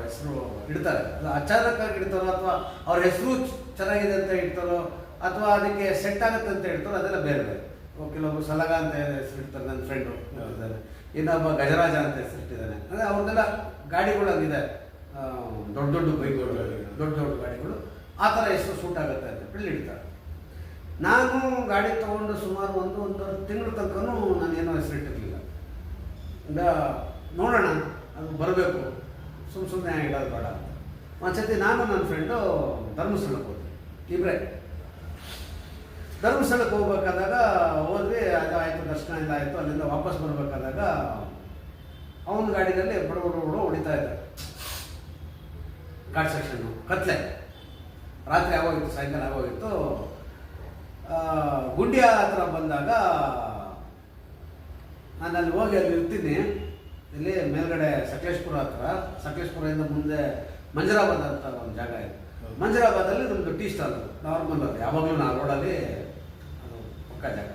ಹೆಸರು ಇಡ್ತಾರೆ, ಅದು ಅಚಾನಕ್ಕಾಗಿ ಇಡ್ತಾರೋ ಅಥವಾ ಅವ್ರ ಹೆಸರು ಚೆನ್ನಾಗಿದೆ ಅಂತ ಇಡ್ತಾರೋ ಅಥವಾ ಅದಕ್ಕೆ ಸೆಟ್ ಆಗುತ್ತೆ ಅಂತ ಹೇಳ್ತಾರೋ, ಅದೆಲ್ಲ ಬೇರೆ ಬೇರೆ. ಕೆಲವೊಬ್ಬರು ಸಲಗ ಅಂತ ಹೆಸರಿಡ್ತಾರೆ, ನನ್ನ ಫ್ರೆಂಡು ಇದ್ದಾರೆ. ಇನ್ನೊಬ್ಬ ಗಜರಾಜ ಅಂತ ಹೆಸರಿಟ್ಟಿದ್ದಾನೆ. ಅಂದರೆ ಅವ್ರದ್ದೆಲ್ಲ ಗಾಡಿಗಳು ಹಂಗಿದೆ, ದೊಡ್ಡ ದೊಡ್ಡ ಬೈಕ್ಗಳು, ದೊಡ್ಡ ದೊಡ್ಡ ಗಾಡಿಗಳು, ಆ ಥರ ಹೆಸರು ಸೂಟ್ ಆಗುತ್ತೆ ಅಂತ ಹೇಳಿ ಇಡ್ತಾರೆ. ನಾನು ಗಾಡಿ ತೊಗೊಂಡು ಸುಮಾರು ಒಂದೂವರೆ ತಿಂಗಳ ತನಕನೂ ನಾನೇನೋ ಹೆಸರಿಟ್ಟಿರಲಿಲ್ಲ. ನೋಡೋಣ ಅದು ಬರಬೇಕು, ಸುಮ್ಮನೆ ಇಡೋದು ಬೇಡ ಅಂತ. ಒಂದ್ಸತಿ ನಾನು ನನ್ನ ಫ್ರೆಂಡು ಧರ್ಮಸ್ಥಳಕ್ಕೆ ಹೋದ್ವಿ, ಇಬ್ಬರೇ ಧರ್ಮಸ್ಥಳಕ್ಕೆ ಹೋಗ್ಬೇಕಾದಾಗ ಹೋದ್ವಿ. ಅದು ಆಯಿತು, ದರ್ಶನ ಎಲ್ಲ ಆಯಿತು. ಅಲ್ಲಿಂದ ವಾಪಸ್ ಬರಬೇಕಾದಾಗ ಅವನ ಗಾಡಿನಲ್ಲಿ ಬಡ ಹೊಡಿತಾ ಇದ್ದ ಘಾಟ್ ಸೆಕ್ಷನ್ನು, ಕತ್ಲೆ, ರಾತ್ರಿ ಆಗೋಗಿತ್ತು, ಸಾಯಂಕಾಲ ಆಗೋಗಿತ್ತು. ಗುಂಡಿಯ ಹತ್ರ ಬಂದಾಗ ನಾನು ಅಲ್ಲಿ ಹೋಗಿ ಅಲ್ಲಿ ಇರ್ತೀನಿ. ಇಲ್ಲಿ ಮೇಲ್ಗಡೆ ಸಕಲೇಶ್ಪುರ ಹತ್ರ, ಸಕಲೇಶ್ಪುರದಿಂದ ಮುಂದೆ ಮಂಜರಾಬಾದ್ ಅಂತ ಒಂದು ಜಾಗ ಇದೆ. ಮಂಜರಾಬಾದಲ್ಲಿ ನಮ್ಮದು ಟೀ ಸ್ಟಾಲ್, ನಾರ್ಮಲ್ ಅದು, ಯಾವಾಗಲೂ ನಾವು ರೋಡಲ್ಲಿ ಅದು ಪಕ್ಕ ಜಾಗ.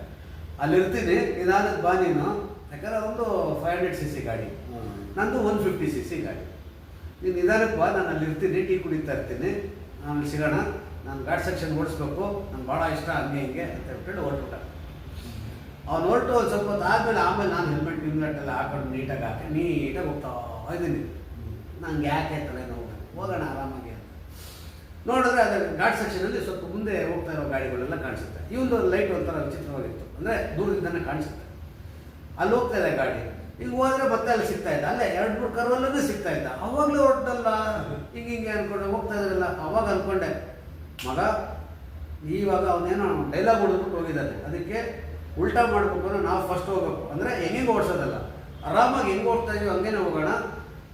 ಅಲ್ಲಿ ಇರ್ತೀನಿ. ಇದಾದ ಬಾ ನೀನು, ಯಾಕಂದರೆ ಅದೊಂದು 500cc ಗಾಡಿ, ನಂದು 150cc ಗಾಡಿ. ನೀನು ನಿಧಾನಕ್ಕೆ ಬಾ, ನಾನು ಅಲ್ಲಿ ಇರ್ತೀನಿ, ಟೀ ಕುಡಿತಾ ಇರ್ತೀನಿ, ಆಮೇಲೆ ಸಿಗೋಣ. ನಾನು ಘಾಟ್ ಸೆಕ್ಷನ್ ಓಡಿಸ್ಬೇಕು, ನಂಗೆ ಭಾಳ ಇಷ್ಟ, ಹಂಗೆ ಹಿಂಗೆ ಅಂತ ಹೇಳ್ಬಿಟ್ಟು ಹೊರಟುಬಿಟ್ಟ. ಅವ್ನು ಹೊರಟು ಒಂದು ಸ್ವಲ್ಪ ಹೊತ್ತು ಆಮೇಲೆ ನಾನು ಹೆಲ್ಮೆಟ್ ಎಲ್ಲ ಹಾಕೊಂಡು ನೀಟಾಗಿ ಹೋಗ್ತಾ ಇದ್ದೀನಿ. ನಂಗೆ ಯಾಕೆ ತಲೆನೋವು, ಹೋಗೋಣ ಆರಾಮಾಗಿ ಅಂತ ನೋಡಿದ್ರೆ ಅದು ಘಾಟ್ ಸೆಕ್ಷನಲ್ಲಿ ಸ್ವಲ್ಪ ಮುಂದೆ ಹೋಗ್ತಾ ಇರೋ ಗಾಡಿಗಳೆಲ್ಲ ಕಾಣಿಸುತ್ತೆ. ಇವೊಂದು ಲೈಟ್ ಒಂಥರ ವಿಚಿತ್ರವಾಗಿತ್ತು, ಅಂದರೆ ದೂರದಿಂದನೇ ಕಾಣಿಸುತ್ತೆ. ಅಲ್ಲಿ ಹೋಗ್ತಾ ಇದೆ ಗಾಡಿ. ಈಗ ಹೋದರೆ ಮತ್ತೆ ಅಲ್ಲಿ ಸಿಗ್ತಾ ಇದ್ದ, ಅಲ್ಲೇ 2-3 ಕರುವಲ್ಲೂ ಸಿಗ್ತಾ ಇದ್ದ. ಅವಾಗಲೇ ಹೊರಟಲ್ಲ, ಹಿಂಗೆ ಅಂದ್ಕೊಂಡು ಹೋಗ್ತಾ ಇದ್ರಲ್ಲ. ಅವಾಗ ಅಂದ್ಕೊಂಡೆ, ಮಗ ಇವಾಗ ಅವನೇನೋ ಡೈಲಾಗ್ ಹೊಡೆದ್ಬಿಟ್ಟು ಹೋಗಿದ್ದಾನೆ, ಅದಕ್ಕೆ ಉಲ್ಟಾ ಮಾಡಬೇಕು ಅಂದ್ರೆ ನಾವು ಫಸ್ಟ್ ಹೋಗ್ಬೇಕು. ಅಂದರೆ ಹೆಂಗೆ ಓಡಿಸೋದಲ್ಲ, ಆರಾಮಾಗಿ ಹೆಂಗೆ ಹೋಗ್ತಾ ಇದೀವಿ ಹಂಗೇನೆ ಹೋಗೋಣ.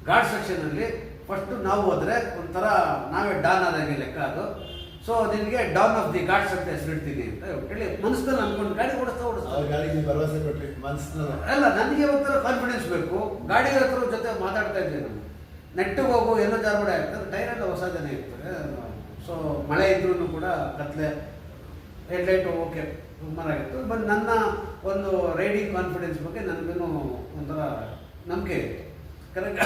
ಘಾಟ್ ಸೆಕ್ಷನಲ್ಲಿ ಫಸ್ಟು ನಾವು ಹೋದರೆ ಒಂಥರ ನಾವೇ ಡಾನ್ ಆದಾಗೆ ಲೆಕ್ಕ ಅದು. ಸೊ ನಿನಗೆ ಡಾನ್ ಆಫ್ ದಿ ಘಾಟ್ಸ್ ಅಂತ ಹೆಸರಿಡ್ತೀನಿ ಅಂತ ಹೇಳಿ ಮನಸ್ಸಲ್ಲಿ ಅಂದ್ಕೊಂಡು ಗಾಡಿ ಓಡಿಸ್ತಾ ಗಾಡಿಗೆ ಭರವಸೆ ಕೊಟ್ಟರೆ ಮನಸ್ಸಿನ ಅಲ್ಲ, ನನಗೆ ಒಂಥರ ಕಾನ್ಫಿಡೆನ್ಸ್ ಬೇಕು. ಗಾಡಿ ಹತ್ರ ಜೊತೆ ಮಾತಾಡ್ತಾ ಇದ್ವಿ ನಾನು, ನೆಟ್ಟಿಗೆ ಹೋಗು, ಎಲ್ಲೋ ಜಾರ್ಬಡೆ ಆಗ್ತದೆ, ಟೈರೆಲ್ಲ ಹೊಸದೇನೆ ಇರ್ತದೆ. ಸೊ ಮಳೆ ಇದ್ರೂ ಕೂಡ ಕತ್ಲೆ, ಹೆಡ್ಲೈಟು ಓಕೆ ಸುಮಾರಾಗಿತ್ತು. ಬಟ್ ನನ್ನ ಒಂದು ರೈಡಿಂಗ್ ಕಾನ್ಫಿಡೆನ್ಸ್ ಬಗ್ಗೆ ನನಗೇನು ಒಂಥರ ನಂಬಿಕೆ ಇತ್ತು. ಕರೆಕ್ಟ್.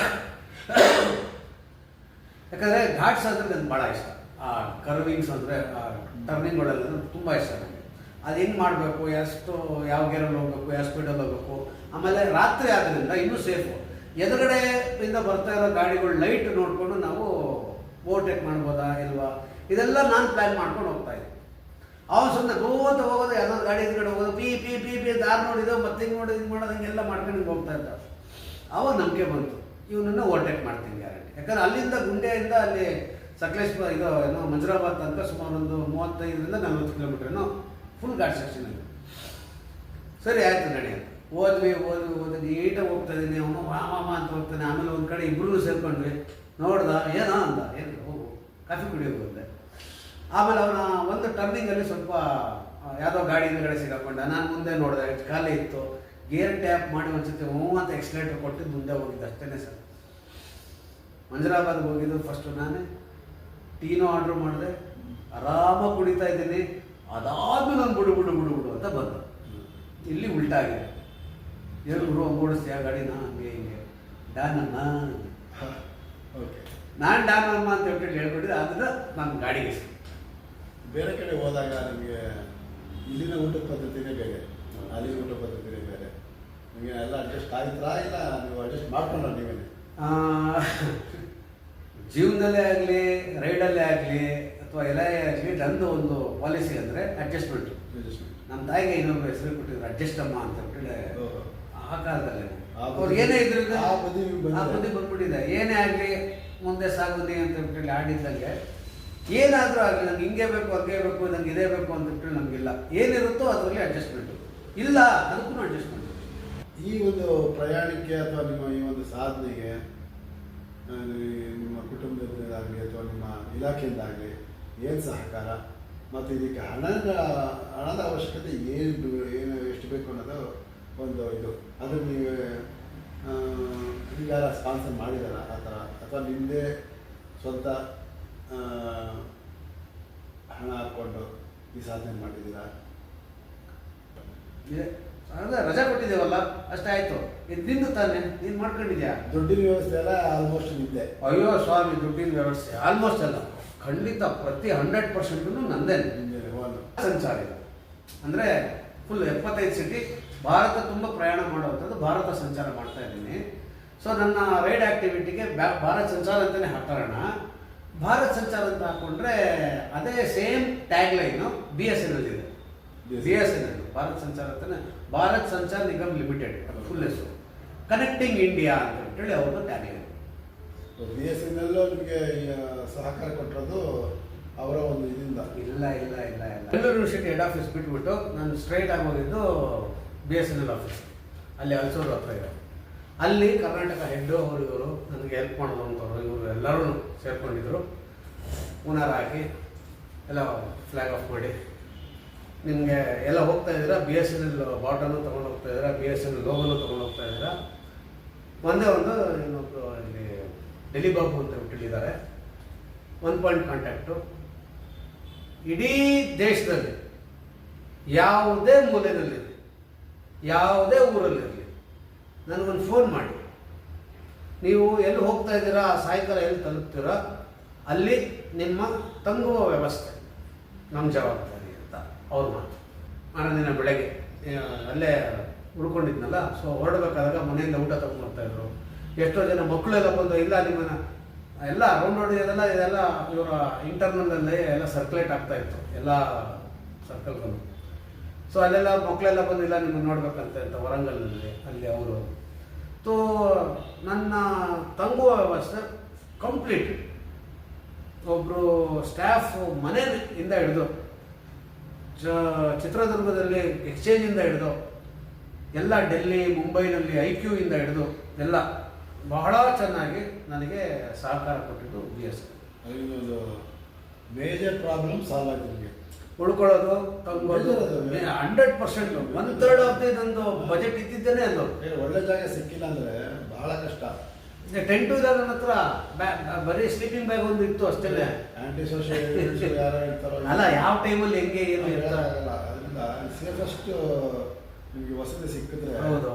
ಯಾಕಂದರೆ ಘಾಟ್ಸ್ ಅಂದರೆ ನನಗೆ ಭಾಳ ಇಷ್ಟ. ಆ ಕರ್ವಿಂಗ್ಸ್ ಅಂದರೆ ಟರ್ನಿಂಗ್ಗಳೆಲ್ಲ ತುಂಬ ಇಷ್ಟ ನನಗೆ. ಅದು ಹೆಂಗೆ ಮಾಡಬೇಕು, ಎಷ್ಟು ಯಾವ ಗೇರಲ್ಲಿ ಹೋಗ್ಬೇಕು, ಯಾವ ಸ್ಪೀಡಲ್ಲಿ ಹೋಗಬೇಕು. ಆಮೇಲೆ ರಾತ್ರಿ ಆದ್ದರಿಂದ ಇನ್ನೂ ಸೇಫು. ಎದುರುಗಡೆಯಿಂದ ಬರ್ತಾ ಇರೋ ಗಾಡಿಗಳು ಲೈಟ್ ನೋಡಿಕೊಂಡು ನಾವು ಓವರ್ಟೇಕ್ ಮಾಡ್ಬೋದಾ ಇಲ್ವಾ, ಇದೆಲ್ಲ ನಾನು ಪ್ಲ್ಯಾನ್ ಮಾಡ್ಕೊಂಡು ಹೋಗ್ತಾ ಇದ್ದೆ. ಅವನು ಸುಮ್ಮನೆ ಹೋಗೋದು ಯಾವ್ದಾದ್ರು ಗಾಡಿ ಎದುರುಗಡೆ ಹೋಗೋದು, ಪಿ ಪಿ ಪಿ ಪಿ ದಾರಿ ನೋಡಿದೆವು, ಮತ್ತೆ ಹಿಂಗೆ ನೋಡಿದ್ದು ಹಿಂಗೆ ಮಾಡೋದು, ಹಿಂಗೆಲ್ಲ ಮಾಡ್ಕೊಂಡು ಹೋಗ್ತಾ ಇದ್ದ. ಅವಾಗ ನಂಬಿಕೆ ಬಂತು, ಇವನನ್ನು ಓವರ್ಟೇಕ್ ಮಾಡ್ತೀನಿ ಗ್ಯಾರಂಟಿ. ಯಾಕಂದರೆ ಅಲ್ಲಿಂದ ಗುಂಡೆಯಿಂದ ಅಲ್ಲಿ ಸಕಲೇಶ್ಪುರ ಇದು ಏನೋ ಮಂಜರಾಬಾದ್ ತನಕ ಸುಮಾರು ಒಂದು 35ರಿಂದ 40 ಕಿಲೋಮೀಟ್ರ್ ಫುಲ್ ಘಾಟ್ ಸೆಕ್ಷನಲ್ಲಿ. ಸರಿ ಆಯಿತು ನಡಿ ಅಂತ ಹೋದ್ವಿ ನೀಟಾಗಿ ಹೋಗ್ತಾ ಇದ್ದೀನಿ. ಅವನು ಮಾಮ ಅಂತ ಹೋಗ್ತಾನೆ. ಆಮೇಲೆ ಒಂದು ಕಡೆ ಇಬ್ಬರೂ ಸೇರ್ಕೊಂಡ್ವಿ. ನೋಡ್ದ, ಏನೋ ಅಂದ, ಏನು ಹೋಗು ಕಾಫಿ ಕುಡಿಯೋದು ಅಂದೆ. ಆಮೇಲೆ ಅವನ ಒಂದು ಟರ್ನಿಂಗಲ್ಲಿ ಸ್ವಲ್ಪ ಯಾವುದೋ ಗಾಡಿ ಹಿಂದ್ಗಡೆ ಸಿಗಾಕೊಂಡ. ನಾನು ಮುಂದೆ ನೋಡಿದೆ, ಖಾಲಿ ಇತ್ತು. ಗೇರ್ ಟ್ಯಾಪ್ ಮಾಡಿ ಒಂದ್ಸತಿ ಅಂತ ಎಕ್ಸ್ಲೇಟರ್ ಕೊಟ್ಟಿದ್ದು ಮುಂದೆ ಹೋಗಿದ್ದು, ಅಷ್ಟೇ ಸರ್. ಮಂಜರಾಬಾದ್ಗೆ ಹೋಗಿದ್ದು ಫಸ್ಟು ನಾನೇ. ಟೀನೂ ಆರ್ಡ್ರ್ ಮಾಡಿದೆ, ಆರಾಮಾಗಿ ಕುಡಿತಾ ಇದ್ದೀನಿ. ಅದಾದ್ಮೇಲೆ ನಾನು ಬಿಡು ಅಂತ ಬಂದ. ಇಲ್ಲಿ ಉಲ್ಟಾಗಿದೆ. ಏನು ಗುರು ಓಡಿಸ್ತೀಯ ಗಾಡಿನ, ಹಂಗೆ ಹಿಂಗೆ ಡಾನಮ್ಮ, ಓಕೆ, ನಾನು ಡಾನಮ್ಮ ಅಂತ ಹೇಳ್ಕೊಟ್ಟಿದ್ದೆ. ಅದನ್ನ ನನ್ನ ಗಾಡಿಗೆ ಬೇರೆ ಕಡೆ ಹೋದಾಗ ನಿಮಗೆ ಇಲ್ಲಿನ ಊಟದ ಪದ್ಧತಿನೇ ಬೇರೆ, ಅಲ್ಲಿನ ಊಟ ಪದ್ಧತಿನೇ ಬೇರೆ. ನಿಮಗೆ ಎಲ್ಲ ಅಡ್ಜಸ್ಟ್ ಆಯ್ತಾ ಇಲ್ಲ ನೀವು ಅಡ್ಜಸ್ಟ್ ಮಾಡ್ಕೊಂಡ್ರ ನೀವೇನೆ? ಜೀವನದಲ್ಲೇ ಆಗಲಿ, ರೈಡಲ್ಲೇ ಆಗಲಿ, ಅಥವಾ ಎಲ್ಲೇ ಆಗಲಿ, ನಂದು ಒಂದು ಪಾಲಿಸಿ ಅಂದರೆ ಅಡ್ಜಸ್ಟ್ಮೆಂಟು. ನಮ್ಮ ತಾಯಿಗೆ ಇನ್ನೊಬ್ಬರು ಹೆಸರು ಕೊಟ್ಟಿದ್ರು, ಅಡ್ಜಸ್ಟಮ್ಮ ಅಂತ ಹೇಳಿ. ಆ ಕಾಲದಲ್ಲಿ ಅವ್ರು ಏನೇ ಇದ್ರು ಆ ಬುದ್ಧಿ ಬಂದ್ಬಿಟ್ಟಿದೆ. ಏನೇ ಆಗಲಿ ಮುಂದೆ ಸಾಗುದಿ ಅಂತ ಹೇಳಿ ಆಡಿದ್ದಂಗೆ, ಏನಾದರೂ ಆಗಲಿ ನಂಗೆ ಹಿಂಗೆ ಬೇಕು, ಹಂಗೆ ಬೇಕು, ನಂಗೆ ಇದೇ ಬೇಕು ಅಂತ ಹೇಳಿ ನಮಗಿಲ್ಲ. ಏನಿರುತ್ತೋ ಅದರಲ್ಲಿ ಅಡ್ಜಸ್ಟ್ಮೆಂಟು ಇಲ್ಲ, ಅದಕ್ಕೂ ಅಡ್ಜಸ್ಟ್ಮೆಂಟು. ಈ ಒಂದು ಪ್ರಯಾಣಕ್ಕೆ ಅಥವಾ ನಿಮ್ಮ ಈ ಒಂದು ಸಾಧನೆಗೆ ನಿಮ್ಮ ಕುಟುಂಬದಿಂದಾಗಲಿ ಅಥವಾ ನಿಮ್ಮ ಇಲಾಖೆಯಿಂದಾಗಲಿ ಏನು ಸಹಕಾರ, ಮತ್ತು ಇದಕ್ಕೆ ಹಣದ ಅವಶ್ಯಕತೆ ಏನು ಎಷ್ಟು ಬೇಕು ಅನ್ನೋದು ಒಂದು ಇದು. ಅದನ್ನು ನೀವು ಯಾರ ಸ್ಪಾನ್ಸರ್ ಮಾಡಿದಾರ ಆ ಥರ, ಅಥವಾ ನಿಮ್ಮದೇ ಸ್ವಂತ ಹಣ ಹಾಕ್ಕೊಂಡು ಈ ಸಾಧನೆ ಮಾಡಿದ್ದೀರಾ? ಅದೇ ರಜಾ ಕೊಟ್ಟಿದ್ದೇವಲ್ಲ ಅಷ್ಟಾಯ್ತು. ಇದು ನಿಂದು ತಾನೆ, ನೀನು ಮಾಡ್ಕೊಂಡಿದ್ಯಾ? ದುಡ್ಡಿನ ವ್ಯವಸ್ಥೆ ಎಲ್ಲ ಆಲ್ಮೋಸ್ಟ್ ನಿಂದೆ. ಅಯ್ಯೋ ಸ್ವಾಮಿ, ದುಡ್ಡಿನ ವ್ಯವಸ್ಥೆ ಆಲ್ಮೋಸ್ಟ್ ಅಲ್ಲ, ಖಂಡಿತ ಪ್ರತಿ 100% ನಂದೇ. ಸಂಚಾರ ಇದೆ ಅಂದರೆ ಫುಲ್ 75 ಸಿಟಿ ಭಾರತ ತುಂಬ ಪ್ರಯಾಣ ಮಾಡುವಂಥದ್ದು. ಭಾರತ ಸಂಚಾರ ಮಾಡ್ತಾ ಇದ್ದೀನಿ. ಸೊ ನನ್ನ ರೈಡ್ ಆ್ಯಕ್ಟಿವಿಟಿಗೆ ಭಾರತ್ ಸಂಚಾರ ಅಂತಲೇ ಹಾಕೋಣ. ಭಾರತ್ ಸಂಚಾರ ಅಂತ ಹಾಕ್ಕೊಂಡ್ರೆ ಅದೇ ಸೇಮ್ ಟ್ಯಾಗ್ ಲೈನು BSNL ಇದೆ. BSNL ಭಾರತ್ ಸಂಚಾರ ಅಂತಾನೆ, ಭಾರತ್ ಸಂಚಾರ್ ನಿಗಮ್ ಲಿಮಿಟೆಡ್, ಅದು ಫುಲ್ ಹೆಸರು. ಕನೆಕ್ಟಿಂಗ್ ಇಂಡಿಯಾ ಅಂತ ಅಂತೇಳಿ ಅವ್ರದ್ದು ಟ್ಯಾಗ್ಲೈನ್. BSNL ನಿಮಗೆ ಸಹಕಾರ ಕೊಟ್ಟಿರೋದು ಅವರ ಒಂದು ಇದರಿಂದ? ಇಲ್ಲ. ಬೆಂಗಳೂರು ಯೂನಿವರ್ಸಿಟಿ ಹೆಡ್ ಆಫೀಸ್ ಬಿಟ್ಬಿಟ್ಟು ನಾನು ಸ್ಟ್ರೈಟ್ ಆಗಿ ಹೋಗಿದ್ದು BSNL ಆಫೀಸ್, ಅಲ್ಲಿ ಹಲಸೂರು ಹತ್ರ ಇದೆ. ಅಲ್ಲಿ ಕರ್ನಾಟಕ ಹೆಡ್ಡು ಅವರು ಇವರು ನನಗೆ ಹೆಲ್ಪ್ ಮಾಡೋದು ಅಂತವ್ರು ಇವರು ಎಲ್ಲರೂ ಸೇರ್ಕೊಂಡಿದ್ರು. ಪುನಃ ಹಾಕಿ ಎಲ್ಲ ಫ್ಲ್ಯಾಗ್ ಆಫ್ ಮಾಡಿ ನಿಮಗೆ ಎಲ್ಲ ಹೋಗ್ತಾ ಇದ್ದೀರಾ, BSNL ಬಾಟನ್ನು ತೊಗೊಂಡು ಹೋಗ್ತಾ ಇದ್ದೀರಾ, BSNL ಲೋಗೋನು ತೊಗೊಂಡು ಹೋಗ್ತಾ ಇದ್ದೀರಾ. ಒಂದೇ ಒಂದು ಇನ್ನೊಬ್ಬರು ಇಲ್ಲಿ ಡೆಲ್ಲಿ ಬಾಬು ಅಂತ ಬಿಟ್ಟಿದ್ದಾರೆ, 1 ಪಾಯಿಂಟ್ ಕಾಂಟ್ಯಾಕ್ಟು. ಇಡೀ ದೇಶದಲ್ಲಿ ಯಾವುದೇ ಮೂಲೆಯಲ್ಲಿರಲಿ, ಯಾವುದೇ ಊರಲ್ಲಿರಲಿ ನನಗೊಂದು ಫೋನ್ ಮಾಡಿ, ನೀವು ಎಲ್ಲಿ ಹೋಗ್ತಾ ಇದ್ದೀರಾ, ಸಾಯಂಕಾಲ ಎಲ್ಲಿ ತಲುಪ್ತೀರಾ, ಅಲ್ಲಿ ನಿಮ್ಮ ತಂಗುವ ವ್ಯವಸ್ಥೆ ನಮ್ಮ ಜವಾಬ್ದಾರಿ ಅಂತ ಅವ್ರ ಮಾತು. ಮಾರನೇ ದಿನ ಬೆಳಗ್ಗೆ ಅಲ್ಲೇ ಉಳ್ಕೊಂಡಿದ್ನಲ್ಲ, ಸೊ ಹೊರಡಬೇಕಾದಾಗ ಮನೆಯಿಂದ ಊಟ ತಗೊಂಡು ಬರ್ತಾಯಿದ್ರು. ಎಷ್ಟೋ ಜನ ಮಕ್ಕಳೆಲ್ಲ ಬಂದು, ಇಲ್ಲ ನಿಮ್ಮನ್ನ ಎಲ್ಲ ರೌಂಡ್ ಇದೆಲ್ಲ ಇವರ ಇಂಟರ್ನಲ್ಲೇ ಎಲ್ಲ ಸರ್ಕ್ಯುಲೇಟ್ ಆಗ್ತಾಯಿತ್ತು ಎಲ್ಲ ಸರ್ಕಲ್ಗಳು. ಸೊ ಅಲ್ಲೆಲ್ಲ ಮಕ್ಕಳೆಲ್ಲ ಬಂದು, ಇಲ್ಲ ನಿಮ್ಮನ್ನು ನೋಡ್ಬೇಕಂತ ವರಂಗಲ್ನಲ್ಲಿ ಅಲ್ಲಿ ಅವರು. ತೋ ನನ್ನ ತಂಗುವ ವ್ಯವಸ್ಥೆ ಕಂಪ್ಲೀಟ್, ಒಬ್ಬರು ಸ್ಟಾಫ್ ಮನೆಯಿಂದ ಹಿಡಿದು ಚಿತ್ರದುರ್ಗದಲ್ಲಿ ಎಕ್ಸ್ಚೇಂಜಿಂದ ಹಿಡಿದು ಎಲ್ಲ ಡೆಲ್ಲಿ ಮುಂಬೈನಲ್ಲಿ IQ ಇಂದ ಹಿಡಿದು ಎಲ್ಲ ಬಹಳ ಚೆನ್ನಾಗಿ ನನಗೆ ಸಹಕಾರ ಕೊಟ್ಟಿದ್ದು BSNL. ಒಂದು ಮೇಜರ್ ಪ್ರಾಬ್ಲಮ್ ಸಾಲ್ವ್ ಆಗಿದೆ ನಿಮಗೆ. ಉಳ್ಕೊಳ್ಳೋದು, ತಂಗೋದು 100%. 1/3 ಆಫ್ ನಂದು ಬಜೆಟ್ ಇದ್ದಿದ್ದೇನೆ ಅಲ್ಲೋ. ಒಳ್ಳೆ ಜಾಗ ಸಿಕ್ಕಿಲ್ಲ ಅಂದರೆ ಬಹಳ ಕಷ್ಟ. ಟೆಂಟು ಇದೆ ನನ್ನ ಹತ್ರ, ಬರೀ ಸ್ಲೀಪಿಂಗ್ ಬ್ಯಾಗ್ ಒಂದು ಇತ್ತು ಅಷ್ಟೇ. ಆಂಟಿ ಸೋಷಿಯಲ್ ಯಾರು ಹೇಳ್ತಾರೋ ಅಲ್ಲ, ಯಾವ ಟೈಮಲ್ಲಿ ಹೆಂಗೆ ಏನು ಇರ್ತಾರಲ್ಲ, ಅದರಿಂದ ಸೇಫೆಸ್ಟ್ ನಿಮಗೆ ವಸತಿ ಸಿಕ್ಕಿದ್ರೆ ಹೌದು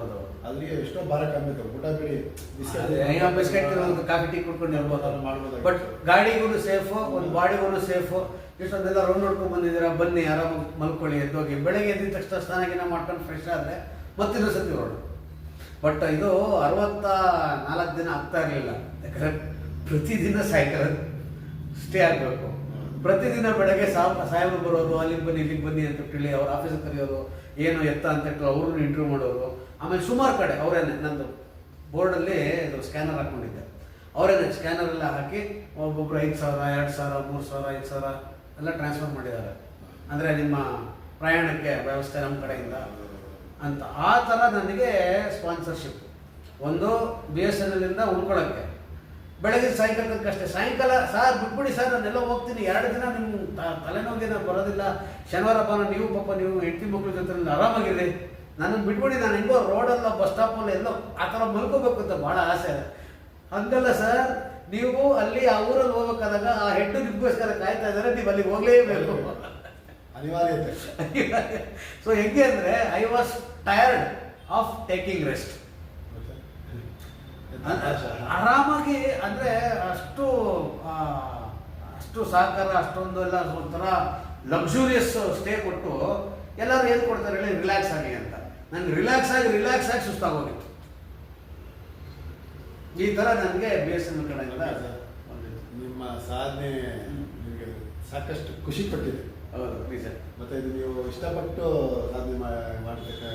ಅಲ್ಲಿಗೆ ಎಷ್ಟೋ ಭಾರ ಕಮ್ಮಿ ಆಗುತ್ತೆ. ಊಟ ಬಿಡಿ, ಬಿಸ್ಕೆಟ್ ಕಾಫಿ ಟೀ ಕುಡ್ಕೊಂಡು ಇರ್ಬೋದು. ಮಾಡ್ಬೋದು. ಬಟ್ ಗಾಡಿಗೂ ಸೇಫು, ಒಂದು ಬಾಡಿಗೂ ಸೇಫು. ಇಷ್ಟೊಂದೆಲ್ಲ ರೌಂಡ್ ನೋಡ್ಕೊಂಡು ಬಂದಿದ್ದೀರಾ, ಬನ್ನಿ ಆರಾಮಾಗಿ ಮಲ್ಕೊಳ್ಳಿ, ಎದ್ದೋಗಿ ಬೆಳಗ್ಗೆ ಎದ್ದಿದ ತಕ್ಷಣ ಸ್ನಾನಗಿನ ಮಾಡ್ಕೊಂಡು ಫ್ರೆಶ್ ಆದರೆ ಮತ್ತಿನ್ನೂ ಸತಿ ಹೊರಡು. ಬಟ್ ಇದು 64 ದಿನ ಆಗ್ತಾ ಇರಲಿಲ್ಲ. ಯಾಕಂದರೆ ಪ್ರತಿದಿನ ಸಾಯಂಕಾಲ ಸ್ಟೇ ಆಗಬೇಕು. ಪ್ರತಿದಿನ ಬೆಳಗ್ಗೆ ಸಾಹೇಬರು ಬರೋರು, ಅಲ್ಲಿಗೆ ಬನ್ನಿ ಇಲ್ಲಿಗೆ ಬನ್ನಿ ಅಂತ ಹೇಳಿ ಅವ್ರ ಆಫೀಸಿಗೆ ಕರೆಯೋರು, ಏನು ಎತ್ತ ಅಂತ ಹೇಳಿ ಅವ್ರನ್ನ ಇಂಟರ್ವ್ಯೂ ಮಾಡೋರು. ಆಮೇಲೆ ಸುಮಾರು ಕಡೆ ಅವರೇನೆ, ನಂದು ಬೋರ್ಡಲ್ಲಿ ಇದು ಸ್ಕ್ಯಾನರ್ ಹಾಕ್ಕೊಂಡಿದ್ದೆ, ಅವರೇನೆ ಸ್ಕ್ಯಾನರ್ ಎಲ್ಲ ಹಾಕಿ ಒಬ್ಬೊಬ್ರು 5,000, 2,000, 3,000, 5,000 ಎಲ್ಲ ಟ್ರಾನ್ಸ್ಫರ್ ಮಾಡಿದ್ದಾರೆ. ಅಂದರೆ ನಿಮ್ಮ ಪ್ರಯಾಣಕ್ಕೆ ವ್ಯವಸ್ಥೆ ನಮ್ಮ ಕಡೆಯಿಂದ ಅಂತ. ಆ ಥರ ನನಗೆ ಸ್ಪಾನ್ಸರ್ಶಿಪ್ ಒಂದು BSNL ಉಳ್ಕೊಳ್ಳೋಕ್ಕೆ. ಬೆಳಗ್ಗೆ ಸಾಯಂಕಾಲ ತನಕ ಅಷ್ಟೇ. ಸಾಯಂಕಾಲ ಸಾರ್ ಬಿಟ್ಬಿಡಿ ಸರ್, ನಾನೆಲ್ಲ ಹೋಗ್ತೀನಿ, 2 ದಿನ ನಿಮ್ಮ ತಲೆನೋವಿಗೆ ಬರೋದಿಲ್ಲ, ಶನಿವಾರ ಭಾನುವಾರ ನೀವು ಪಾಪ ನೀವು ಹೆಂಡತಿ ಮಕ್ಕಳ ಜೊತೆ ಆರಾಮಾಗಿರಿ, ನನ್ನನ್ನು ಬಿಟ್ಬಿಡಿ, ನಾನು ಹೆಂಗೋ ರೋಡಲ್ಲ ಬಸ್ ಸ್ಟಾಪಲ್ಲಿ ಎಲ್ಲೋ ಆ ಥರ ಮಲ್ಕೋಬೇಕು ಅಂತ ಭಾಳ ಆಸೆ. ಹಂಗಲ್ಲ ಸರ್, ನೀವು ಅಲ್ಲಿ ಆ ಊರಲ್ಲಿ ಹೋಗ್ಬೇಕಾದಾಗ ಆ ಹೆಡ್ಡು ನಿಮಗೋಸ್ಕರ ಕಾಯ್ತಾ ಇದ್ದಾರೆ, ನೀವು ಅಲ್ಲಿಗೆ ಹೋಗಲೇಬೇಕು, ಅನಿವಾರ್ಯತೆ. ಸೊ ಹೆಂಗೆ ಅಂದರೆ I was tired of taking rest. ಆರಾಮಾಗಿ ಅಂದರೆ ಅಷ್ಟು ಸಹಕಾರ, ಅಷ್ಟೊಂದು ಎಲ್ಲ ಒಂಥರ ಲಕ್ಸುರಿಯಸ್ ಸ್ಟೇ ಕೊಟ್ಟು ಎಲ್ಲರೂ ಏನು ಕೊಡ್ತಾರೆ ಹೇಳಿ, ರಿಲ್ಯಾಕ್ಸ್ ಆಗಿ ಅಂತ. ನನಗೆ ರಿಲ್ಯಾಕ್ಸ್ ಆಗಿ ಸುಸ್ತಾಗೋಗಿತ್ತು. ಈ ಥರ ನನಗೆ BSNL ಕಡೆಯಿಂದ ನಿಮ್ಮ ಸಾಧನೆ ನಿಮಗೆ ಸಾಕಷ್ಟು ಖುಷಿ ಕೊಟ್ಟಿದೆ. ಹೌದು, ನಿಜ. ಮತ್ತು ಇದು ನೀವು ಇಷ್ಟಪಟ್ಟು ಸಾಧನೆ ಮಾಡಬೇಕು.